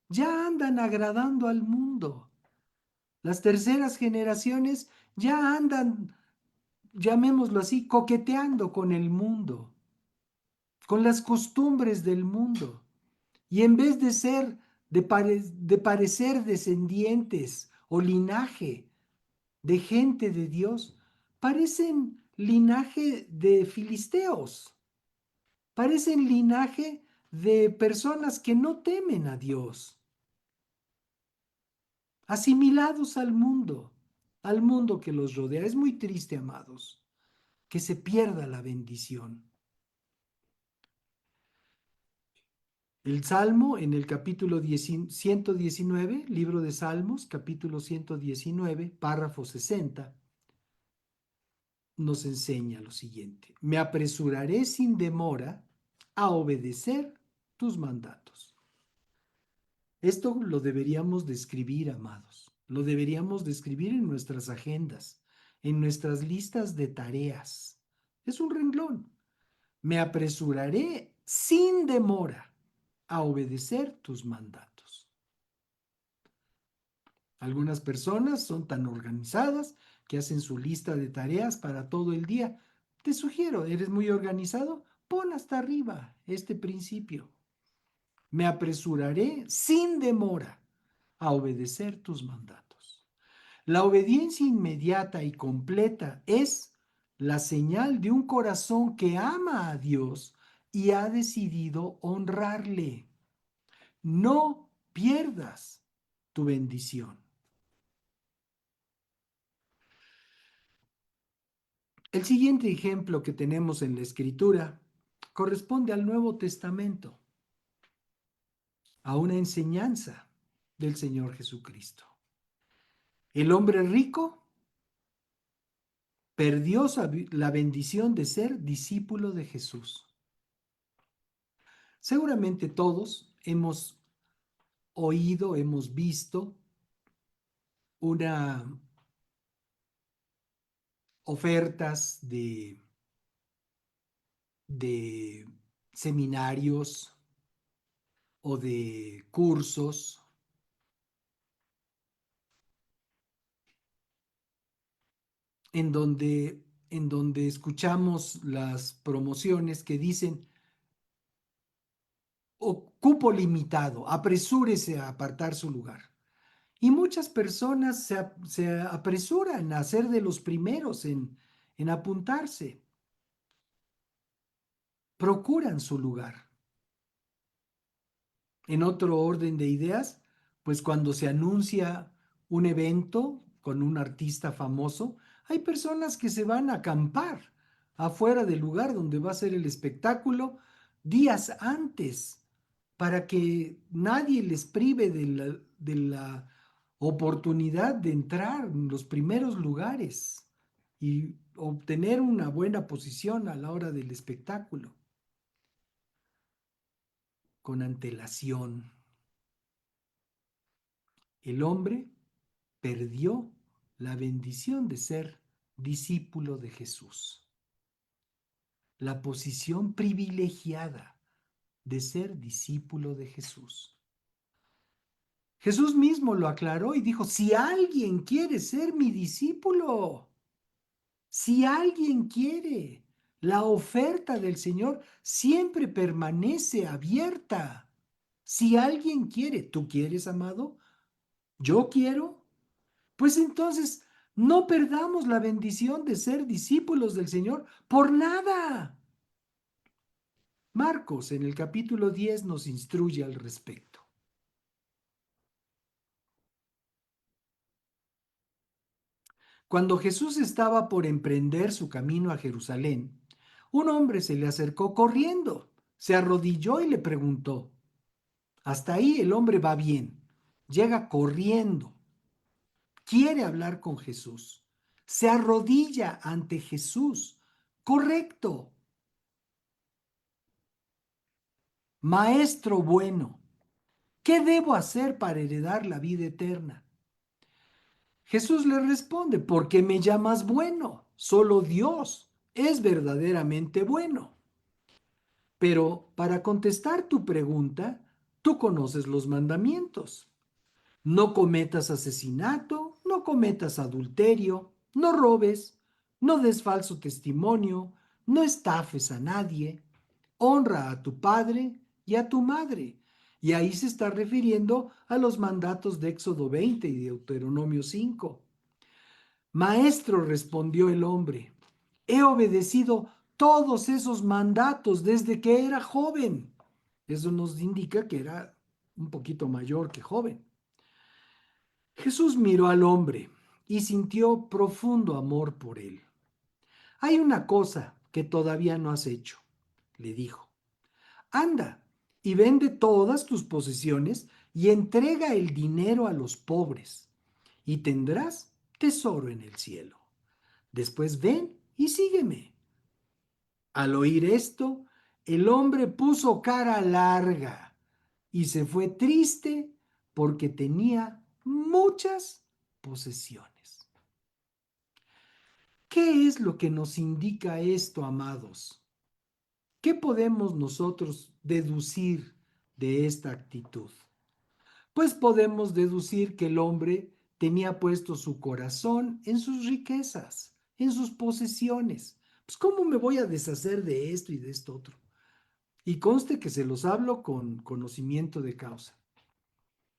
ya andan agradando al mundo. Las terceras generaciones ya andan, llamémoslo así, coqueteando con el mundo, con las costumbres del mundo. Y en vez de ser, de parecer descendientes o linaje de gente de Dios, parecen linaje de filisteos, parecen linaje de personas que no temen a Dios, asimilados al mundo que los rodea. Es muy triste, amados, que se pierda la bendición. El Salmo en el capítulo 119, libro de Salmos, capítulo 119, párrafo 60, nos enseña lo siguiente. Me apresuraré sin demora a obedecer tus mandatos. Esto lo deberíamos de escribir, amados. Lo deberíamos de escribir en nuestras agendas, en nuestras listas de tareas. Es un renglón. Me apresuraré sin demora a obedecer tus mandatos. Algunas personas son tan organizadas que hacen su lista de tareas para todo el día. Te sugiero, ¿eres muy organizado? Pon hasta arriba este principio. Me apresuraré sin demora a obedecer tus mandatos. La obediencia inmediata y completa es la señal de un corazón que ama a Dios y ha decidido honrarle. No pierdas tu bendición. El siguiente ejemplo que tenemos en la Escritura corresponde al Nuevo Testamento, a una enseñanza del Señor Jesucristo. El hombre rico perdió la bendición de ser discípulo de Jesús. Seguramente todos hemos oído, hemos visto una ofertas de seminarios o de cursos en donde escuchamos las promociones que dicen cupo limitado, apresúrese a apartar su lugar. Y muchas personas se apresuran a ser de los primeros en apuntarse. Procuran su lugar. En otro orden de ideas, pues cuando se anuncia un evento con un artista famoso, hay personas que se van a acampar afuera del lugar donde va a ser el espectáculo días antes para que nadie les prive de la oportunidad de entrar en los primeros lugares y obtener una buena posición a la hora del espectáculo, con antelación. El hombre perdió la bendición de ser discípulo de Jesús, la posición privilegiada de ser discípulo de Jesús. Jesús mismo lo aclaró y dijo, si alguien quiere ser mi discípulo, si alguien quiere, la oferta del Señor siempre permanece abierta. Si alguien quiere, ¿tú quieres, amado? ¿Yo quiero? Pues entonces no perdamos la bendición de ser discípulos del Señor por nada. Marcos en el capítulo 10 nos instruye al respecto. Cuando Jesús estaba por emprender su camino a Jerusalén, un hombre se le acercó corriendo, se arrodilló y le preguntó. Hasta ahí el hombre va bien, llega corriendo, quiere hablar con Jesús, se arrodilla ante Jesús. Correcto. Maestro bueno, ¿qué debo hacer para heredar la vida eterna? Jesús le responde, ¿por qué me llamas bueno? Solo Dios es verdaderamente bueno. Pero para contestar tu pregunta, tú conoces los mandamientos. No cometas asesinato, no cometas adulterio, no robes, no des falso testimonio, no estafes a nadie, honra a tu padre y a tu madre. Y ahí se está refiriendo a los mandatos de Éxodo 20 y Deuteronomio 5. Maestro, respondió el hombre, he obedecido todos esos mandatos desde que era joven. Eso nos indica que era un poquito mayor que joven. Jesús miró al hombre y sintió profundo amor por él. Hay una cosa que todavía no has hecho, le dijo. Anda y vende todas tus posesiones y entrega el dinero a los pobres, y tendrás tesoro en el cielo. Después ven y sígueme. Al oír esto, el hombre puso cara larga y se fue triste porque tenía muchas posesiones. ¿Qué es lo que nos indica esto, amados? ¿Qué podemos nosotros deducir de esta actitud? Pues podemos deducir que el hombre tenía puesto su corazón en sus riquezas, en sus posesiones. Pues ¿cómo me voy a deshacer de esto y de esto otro? Y conste que se los hablo con conocimiento de causa.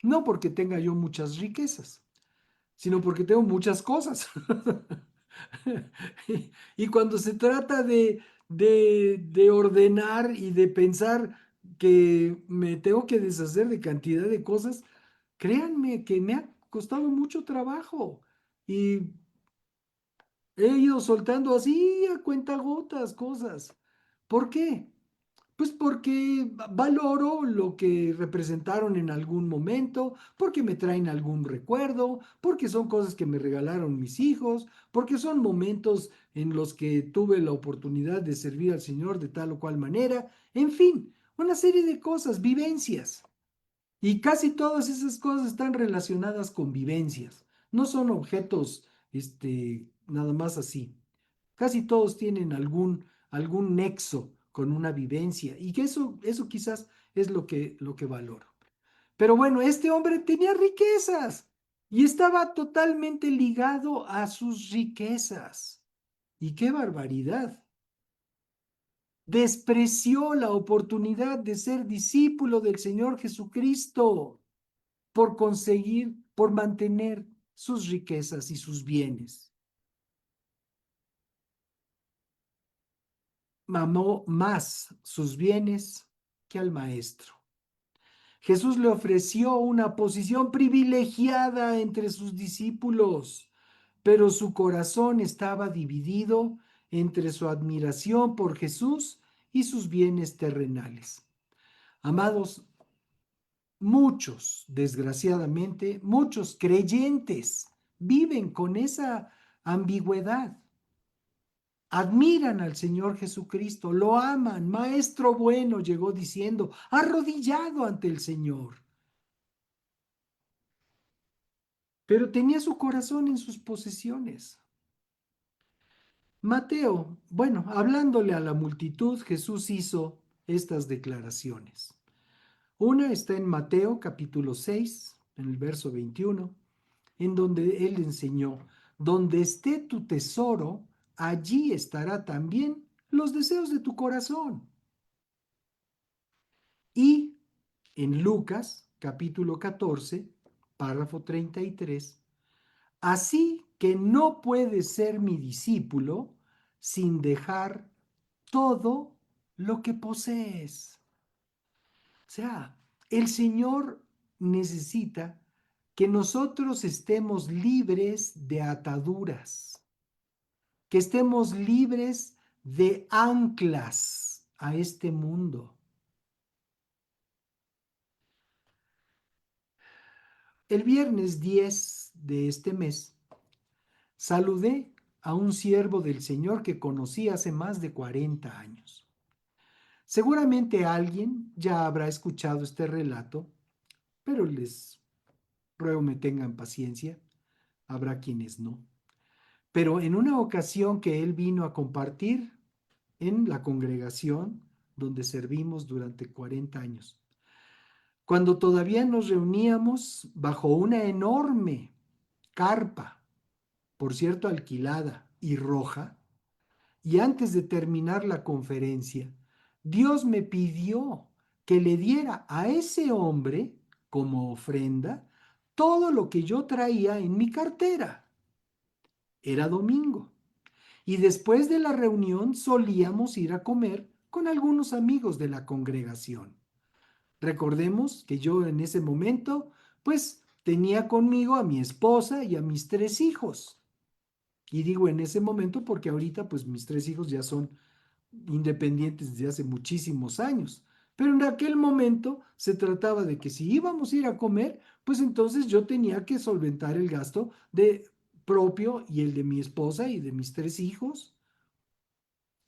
No porque tenga yo muchas riquezas, sino porque tengo muchas cosas. Y cuando se trata de ordenar y de pensar que me tengo que deshacer de cantidad de cosas, créanme que me ha costado mucho trabajo y he ido soltando así a cuentagotas cosas. ¿Por qué? Pues porque valoro lo que representaron en algún momento, porque me traen algún recuerdo, porque son cosas que me regalaron mis hijos, porque son momentos en los que tuve la oportunidad de servir al Señor de tal o cual manera, en fin, una serie de cosas, vivencias. Y casi todas esas cosas están relacionadas con vivencias, no son objetos, nada más así. Casi todos tienen algún nexo con una vivencia y que eso quizás es lo que valoro. Pero bueno, este hombre tenía riquezas y estaba totalmente ligado a sus riquezas. ¡Y qué barbaridad! despreció la oportunidad de ser discípulo del Señor Jesucristo por mantener sus riquezas y sus bienes. Amó más sus bienes que al Maestro. Jesús le ofreció una posición privilegiada entre sus discípulos, pero su corazón estaba dividido entre su admiración por Jesús y sus bienes terrenales. Amados, desgraciadamente, muchos creyentes viven con esa ambigüedad. Admiran al Señor Jesucristo, lo aman. Maestro bueno, llegó diciendo, arrodillado ante el Señor. Pero tenía su corazón en sus posesiones. Mateo, bueno, hablándole a la multitud, Jesús hizo estas declaraciones. Una está en Mateo capítulo 6, en el verso 21, en donde él enseñó, donde esté tu tesoro, allí estará también los deseos de tu corazón. Y en Lucas capítulo 14, párrafo 33, así que no puedes ser mi discípulo sin dejar todo lo que posees. O sea, el Señor necesita que nosotros estemos libres de ataduras, que estemos libres de anclas a este mundo. El viernes 10 de este mes saludé a un siervo del Señor que conocí hace más de 40 años. Seguramente alguien ya habrá escuchado este relato, pero les ruego me tengan paciencia, habrá quienes no. Pero en una ocasión que él vino a compartir en la congregación donde servimos durante 40 años, cuando todavía nos reuníamos bajo una enorme carpa, por cierto alquilada y roja, y antes de terminar la conferencia, Dios me pidió que le diera a ese hombre como ofrenda todo lo que yo traía en mi cartera. Era domingo. Y después de la reunión solíamos ir a comer con algunos amigos de la congregación. Recordemos que yo en ese momento, pues tenía conmigo a mi esposa y a mis 3 hijos. Y digo en ese momento porque ahorita pues mis 3 hijos ya son independientes desde hace muchísimos años. Pero en aquel momento se trataba de que si íbamos a ir a comer, pues entonces yo tenía que solventar el gasto propio y el de mi esposa y de mis 3 hijos,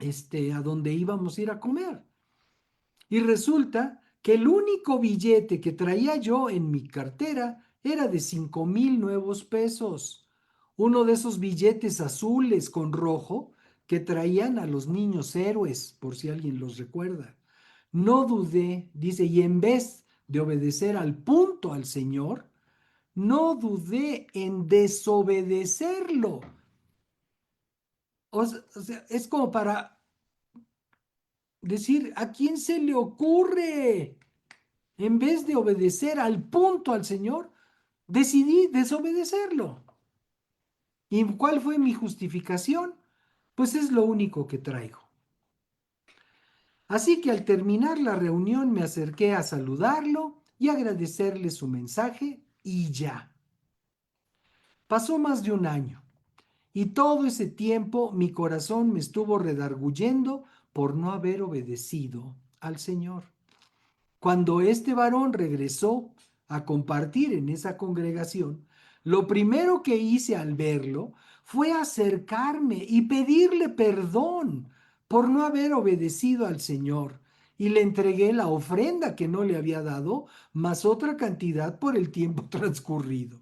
a donde íbamos a ir a comer. Y resulta que el único billete que traía yo en mi cartera era de 5,000 nuevos pesos. Uno de esos billetes azules con rojo que traían a los niños héroes, por si alguien los recuerda. No dudé, dice, y en vez de obedecer al punto al Señor, no dudé en desobedecerlo. O sea, es como para decir, ¿a quién se le ocurre? En vez de obedecer al punto al Señor, decidí desobedecerlo. ¿Y cuál fue mi justificación? Pues es lo único que traigo. Así que al terminar la reunión me acerqué a saludarlo y agradecerle su mensaje y ya. Pasó más de un año y todo ese tiempo mi corazón me estuvo redarguyendo por no haber obedecido al Señor. Cuando este varón regresó a compartir en esa congregación, lo primero que hice al verlo fue acercarme y pedirle perdón por no haber obedecido al Señor. Y le entregué la ofrenda que no le había dado, más otra cantidad por el tiempo transcurrido.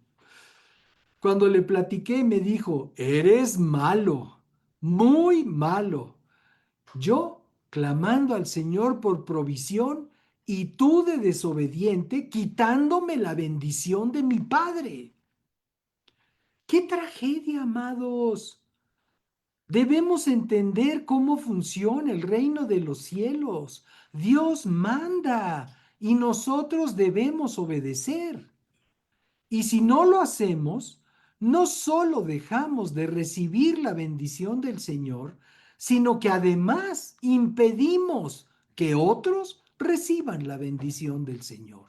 Cuando le platiqué, me dijo, eres malo, muy malo. Yo clamando al Señor por provisión y tú de desobediente quitándome la bendición de mi Padre. ¡Qué tragedia, amados! Debemos entender cómo funciona el reino de los cielos. Dios manda y nosotros debemos obedecer. Y si no lo hacemos, no solo dejamos de recibir la bendición del Señor, sino que además impedimos que otros reciban la bendición del Señor.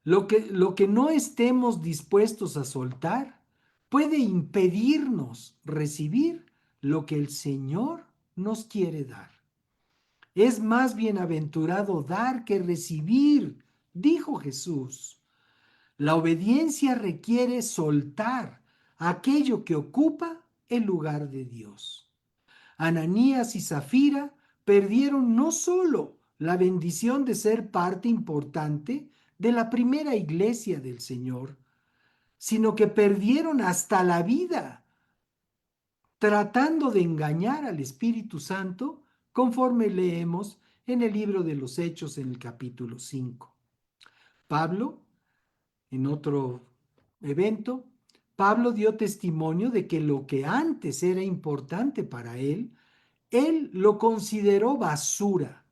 Lo que no estemos dispuestos a soltar puede impedirnos recibir lo que el Señor nos quiere dar. Es más bienaventurado dar que recibir, dijo Jesús. La obediencia requiere soltar aquello que ocupa el lugar de Dios. Ananías y Zafira perdieron no solo la bendición de ser parte importante de la primera iglesia del Señor, sino que perdieron hasta la vida tratando de engañar al Espíritu Santo, conforme leemos en el libro de los Hechos en el capítulo 5. Pablo, en otro evento, Pablo dio testimonio de que lo que antes era importante para él lo consideró basura,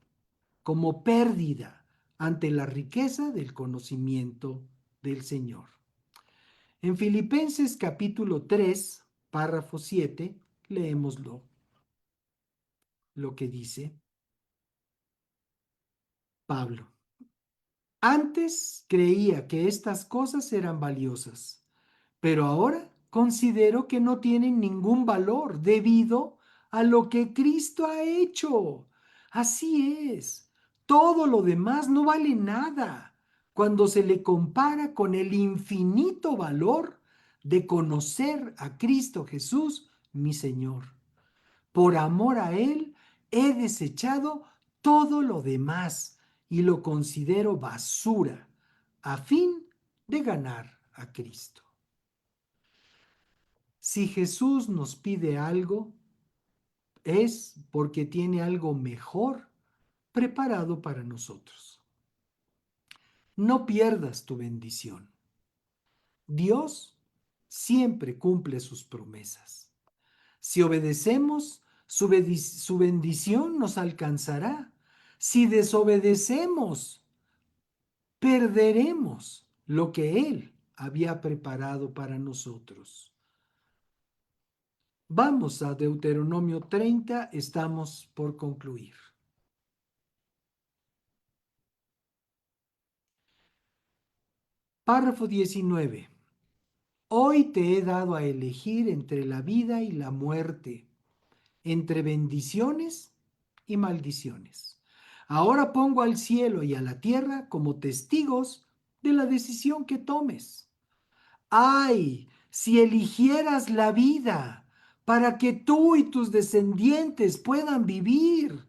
como pérdida ante la riqueza del conocimiento del Señor. En Filipenses capítulo 3, párrafo 7, leémoslo, lo que dice Pablo. Antes creía que estas cosas eran valiosas, pero ahora considero que no tienen ningún valor debido a lo que Cristo ha hecho. Así es, todo lo demás no vale nada cuando se le compara con el infinito valor de conocer a Cristo Jesús, mi Señor. Por amor a Él, he desechado todo lo demás y lo considero basura a fin de ganar a Cristo. Si Jesús nos pide algo, es porque tiene algo mejor preparado para nosotros. No pierdas tu bendición. Dios siempre cumple sus promesas. Si obedecemos, su bendición nos alcanzará. Si desobedecemos, perderemos lo que Él había preparado para nosotros. Vamos a Deuteronomio 30, estamos por concluir. Párrafo 19. Hoy te he dado a elegir entre la vida y la muerte, entre bendiciones y maldiciones. Ahora pongo al cielo y a la tierra como testigos de la decisión que tomes. ¡Ay! Si eligieras la vida para que tú y tus descendientes puedan vivir.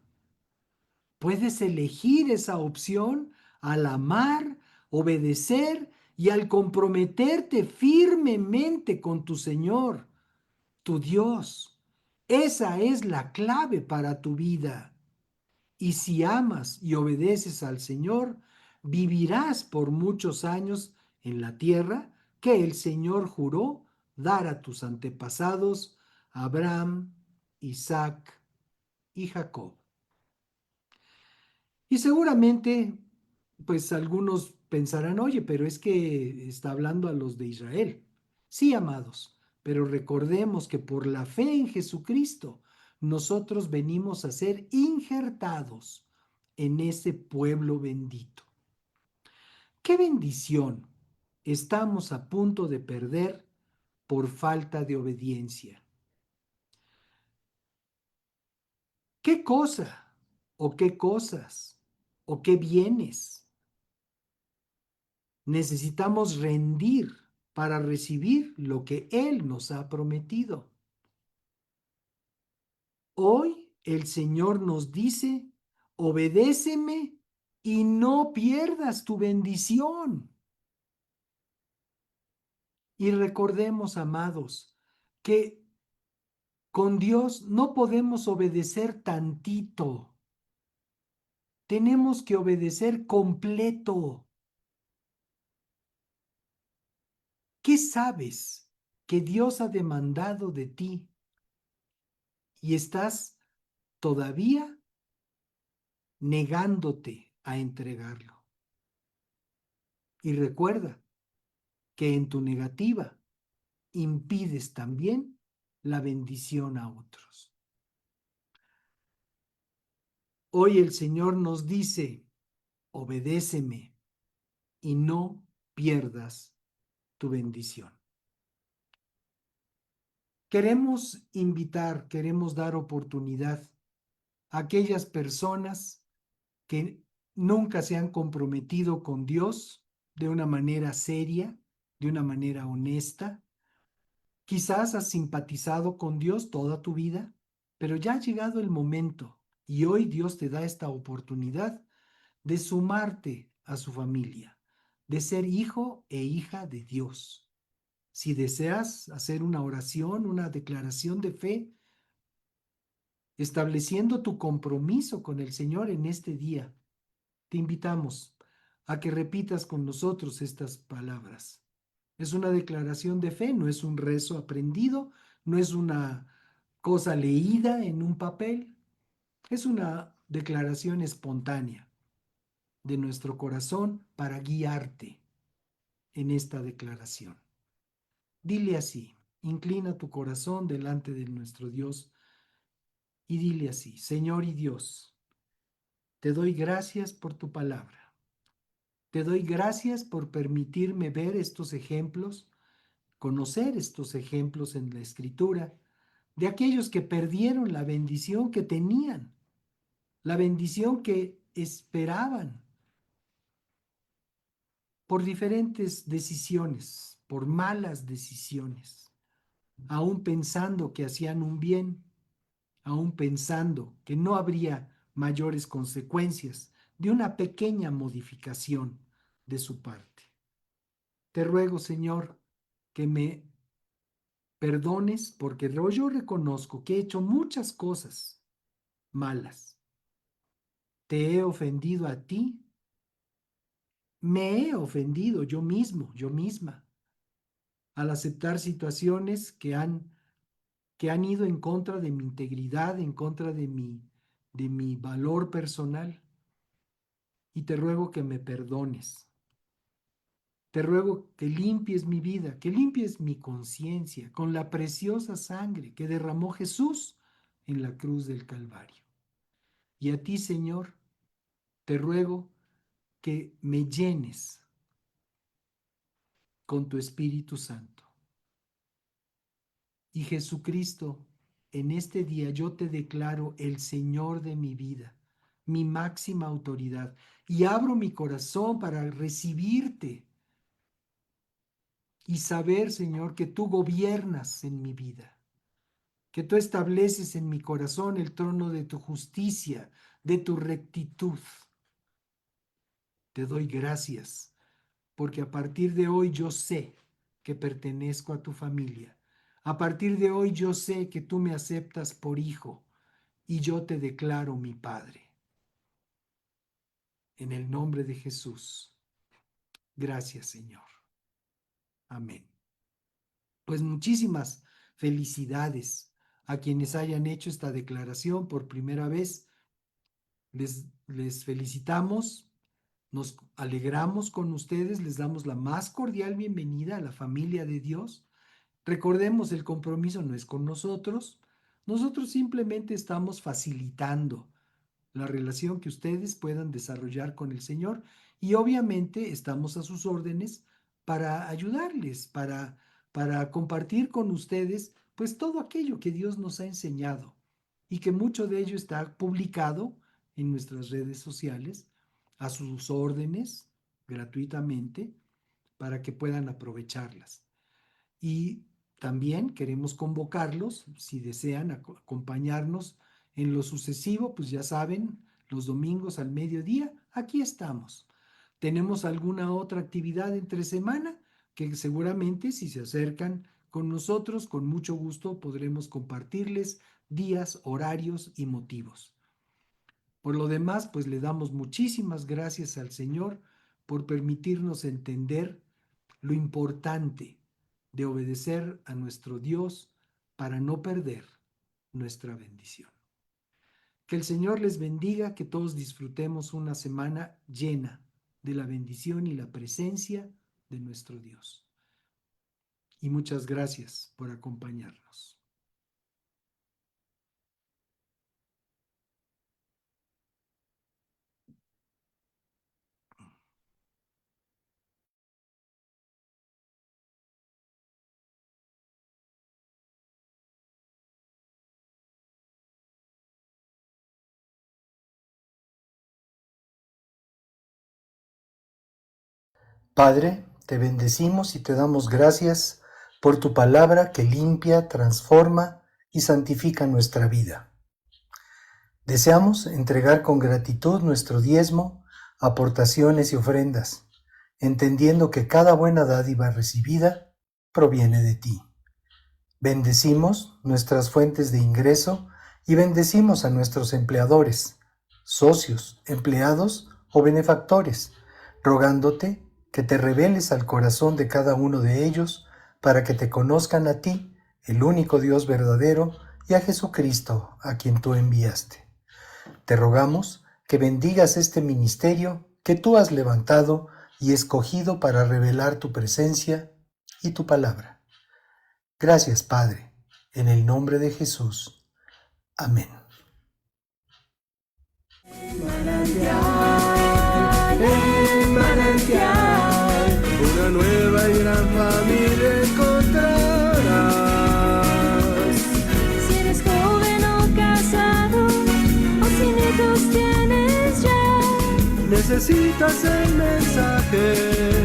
Puedes elegir esa opción al amar, obedecer y al comprometerte firmemente con tu Señor, tu Dios. Esa es la clave para tu vida. Y si amas y obedeces al Señor, vivirás por muchos años en la tierra que el Señor juró dar a tus antepasados, Abraham, Isaac y Jacob. Y seguramente, pues algunos pensarán, oye, pero es que está hablando a los de Israel. Sí, amados, pero recordemos que por la fe en Jesucristo, nosotros venimos a ser injertados en ese pueblo bendito. ¿Qué bendición estamos a punto de perder por falta de obediencia? ¿Qué cosa o qué cosas o qué bienes necesitamos rendir para recibir lo que Él nos ha prometido? Hoy el Señor nos dice, obedéceme y no pierdas tu bendición. Y recordemos, amados, que con Dios no podemos obedecer tantito. Tenemos que obedecer completo. ¿Qué sabes que Dios ha demandado de ti y estás todavía negándote a entregarlo. Y recuerda que en tu negativa impides también la bendición a otros. Hoy el Señor nos dice, obedéceme y no pierdas tu bendición. Queremos invitar, queremos dar oportunidad a aquellas personas que nunca se han comprometido con Dios de una manera seria, de una manera honesta. Quizás has simpatizado con Dios toda tu vida, pero ya ha llegado el momento y hoy Dios te da esta oportunidad de sumarte a su familia, de ser hijo e hija de Dios. Si deseas hacer una oración, una declaración de fe, estableciendo tu compromiso con el Señor en este día, te invitamos a que repitas con nosotros estas palabras. Es una declaración de fe, no es un rezo aprendido, no es una cosa leída en un papel, es una declaración espontánea de nuestro corazón para guiarte en esta declaración. Dile así, inclina tu corazón delante de nuestro Dios y dile así, Señor y Dios, te doy gracias por tu palabra. Te doy gracias por permitirme ver estos ejemplos, conocer estos ejemplos en la Escritura, de aquellos que perdieron la bendición que tenían, la bendición que esperaban por diferentes decisiones, por malas decisiones, aún pensando que hacían un bien, aún pensando que no habría mayores consecuencias de una pequeña modificación de su parte. Te ruego, Señor, que me perdones porque yo reconozco que he hecho muchas cosas malas. Te he ofendido a ti, me he ofendido yo mismo, yo misma, al aceptar situaciones que han ido en contra de mi integridad, en contra de mi valor personal. Y te ruego que me perdones. Te ruego que limpies mi vida, que limpies mi conciencia con la preciosa sangre que derramó Jesús en la cruz del Calvario. Y a ti, Señor, te ruego que me llenes con tu Espíritu Santo. Y Jesucristo, en este día yo te declaro el Señor de mi vida, mi máxima autoridad, y abro mi corazón para recibirte y saber, Señor, que tú gobiernas en mi vida, que tú estableces en mi corazón el trono de tu justicia, de tu rectitud. Te doy gracias, porque a partir de hoy yo sé que pertenezco a tu familia. A partir de hoy yo sé que tú me aceptas por hijo y yo te declaro mi Padre. En el nombre de Jesús. Gracias, Señor. Amén. Pues muchísimas felicidades a quienes hayan hecho esta declaración por primera vez. Les felicitamos, nos alegramos con ustedes, les damos la más cordial bienvenida a la familia de Dios. Recordemos, el compromiso no es con nosotros, nosotros simplemente estamos facilitando la relación que ustedes puedan desarrollar con el Señor y obviamente estamos a sus órdenes para ayudarles, para compartir con ustedes pues todo aquello que Dios nos ha enseñado y que mucho de ello está publicado en nuestras redes sociales a sus órdenes gratuitamente para que puedan aprovecharlas. Y también queremos convocarlos, si desean acompañarnos en lo sucesivo, pues ya saben, los domingos al mediodía, aquí estamos. Tenemos alguna otra actividad entre semana que seguramente si se acercan con nosotros, con mucho gusto podremos compartirles días, horarios y motivos. Por lo demás, pues le damos muchísimas gracias al Señor por permitirnos entender lo importante de obedecer a nuestro Dios para no perder nuestra bendición. Que el Señor les bendiga, que todos disfrutemos una semana llena de la bendición y la presencia de nuestro Dios. Y muchas gracias por acompañarnos. Padre, te bendecimos y te damos gracias por tu palabra que limpia, transforma y santifica nuestra vida. Deseamos entregar con gratitud nuestro diezmo, aportaciones y ofrendas, entendiendo que cada buena dádiva recibida proviene de ti. Bendecimos nuestras fuentes de ingreso y bendecimos a nuestros empleadores, socios, empleados o benefactores, rogándote que te reveles al corazón de cada uno de ellos para que te conozcan a ti, el único Dios verdadero, y a Jesucristo, a quien tú enviaste. Te rogamos que bendigas este ministerio que tú has levantado y escogido para revelar tu presencia y tu palabra. Gracias, Padre, en el nombre de Jesús. Amén. Manantial, una nueva y gran familia encontrarás. Si eres joven o casado, o sin hijos tienes ya, Necesitas el mensaje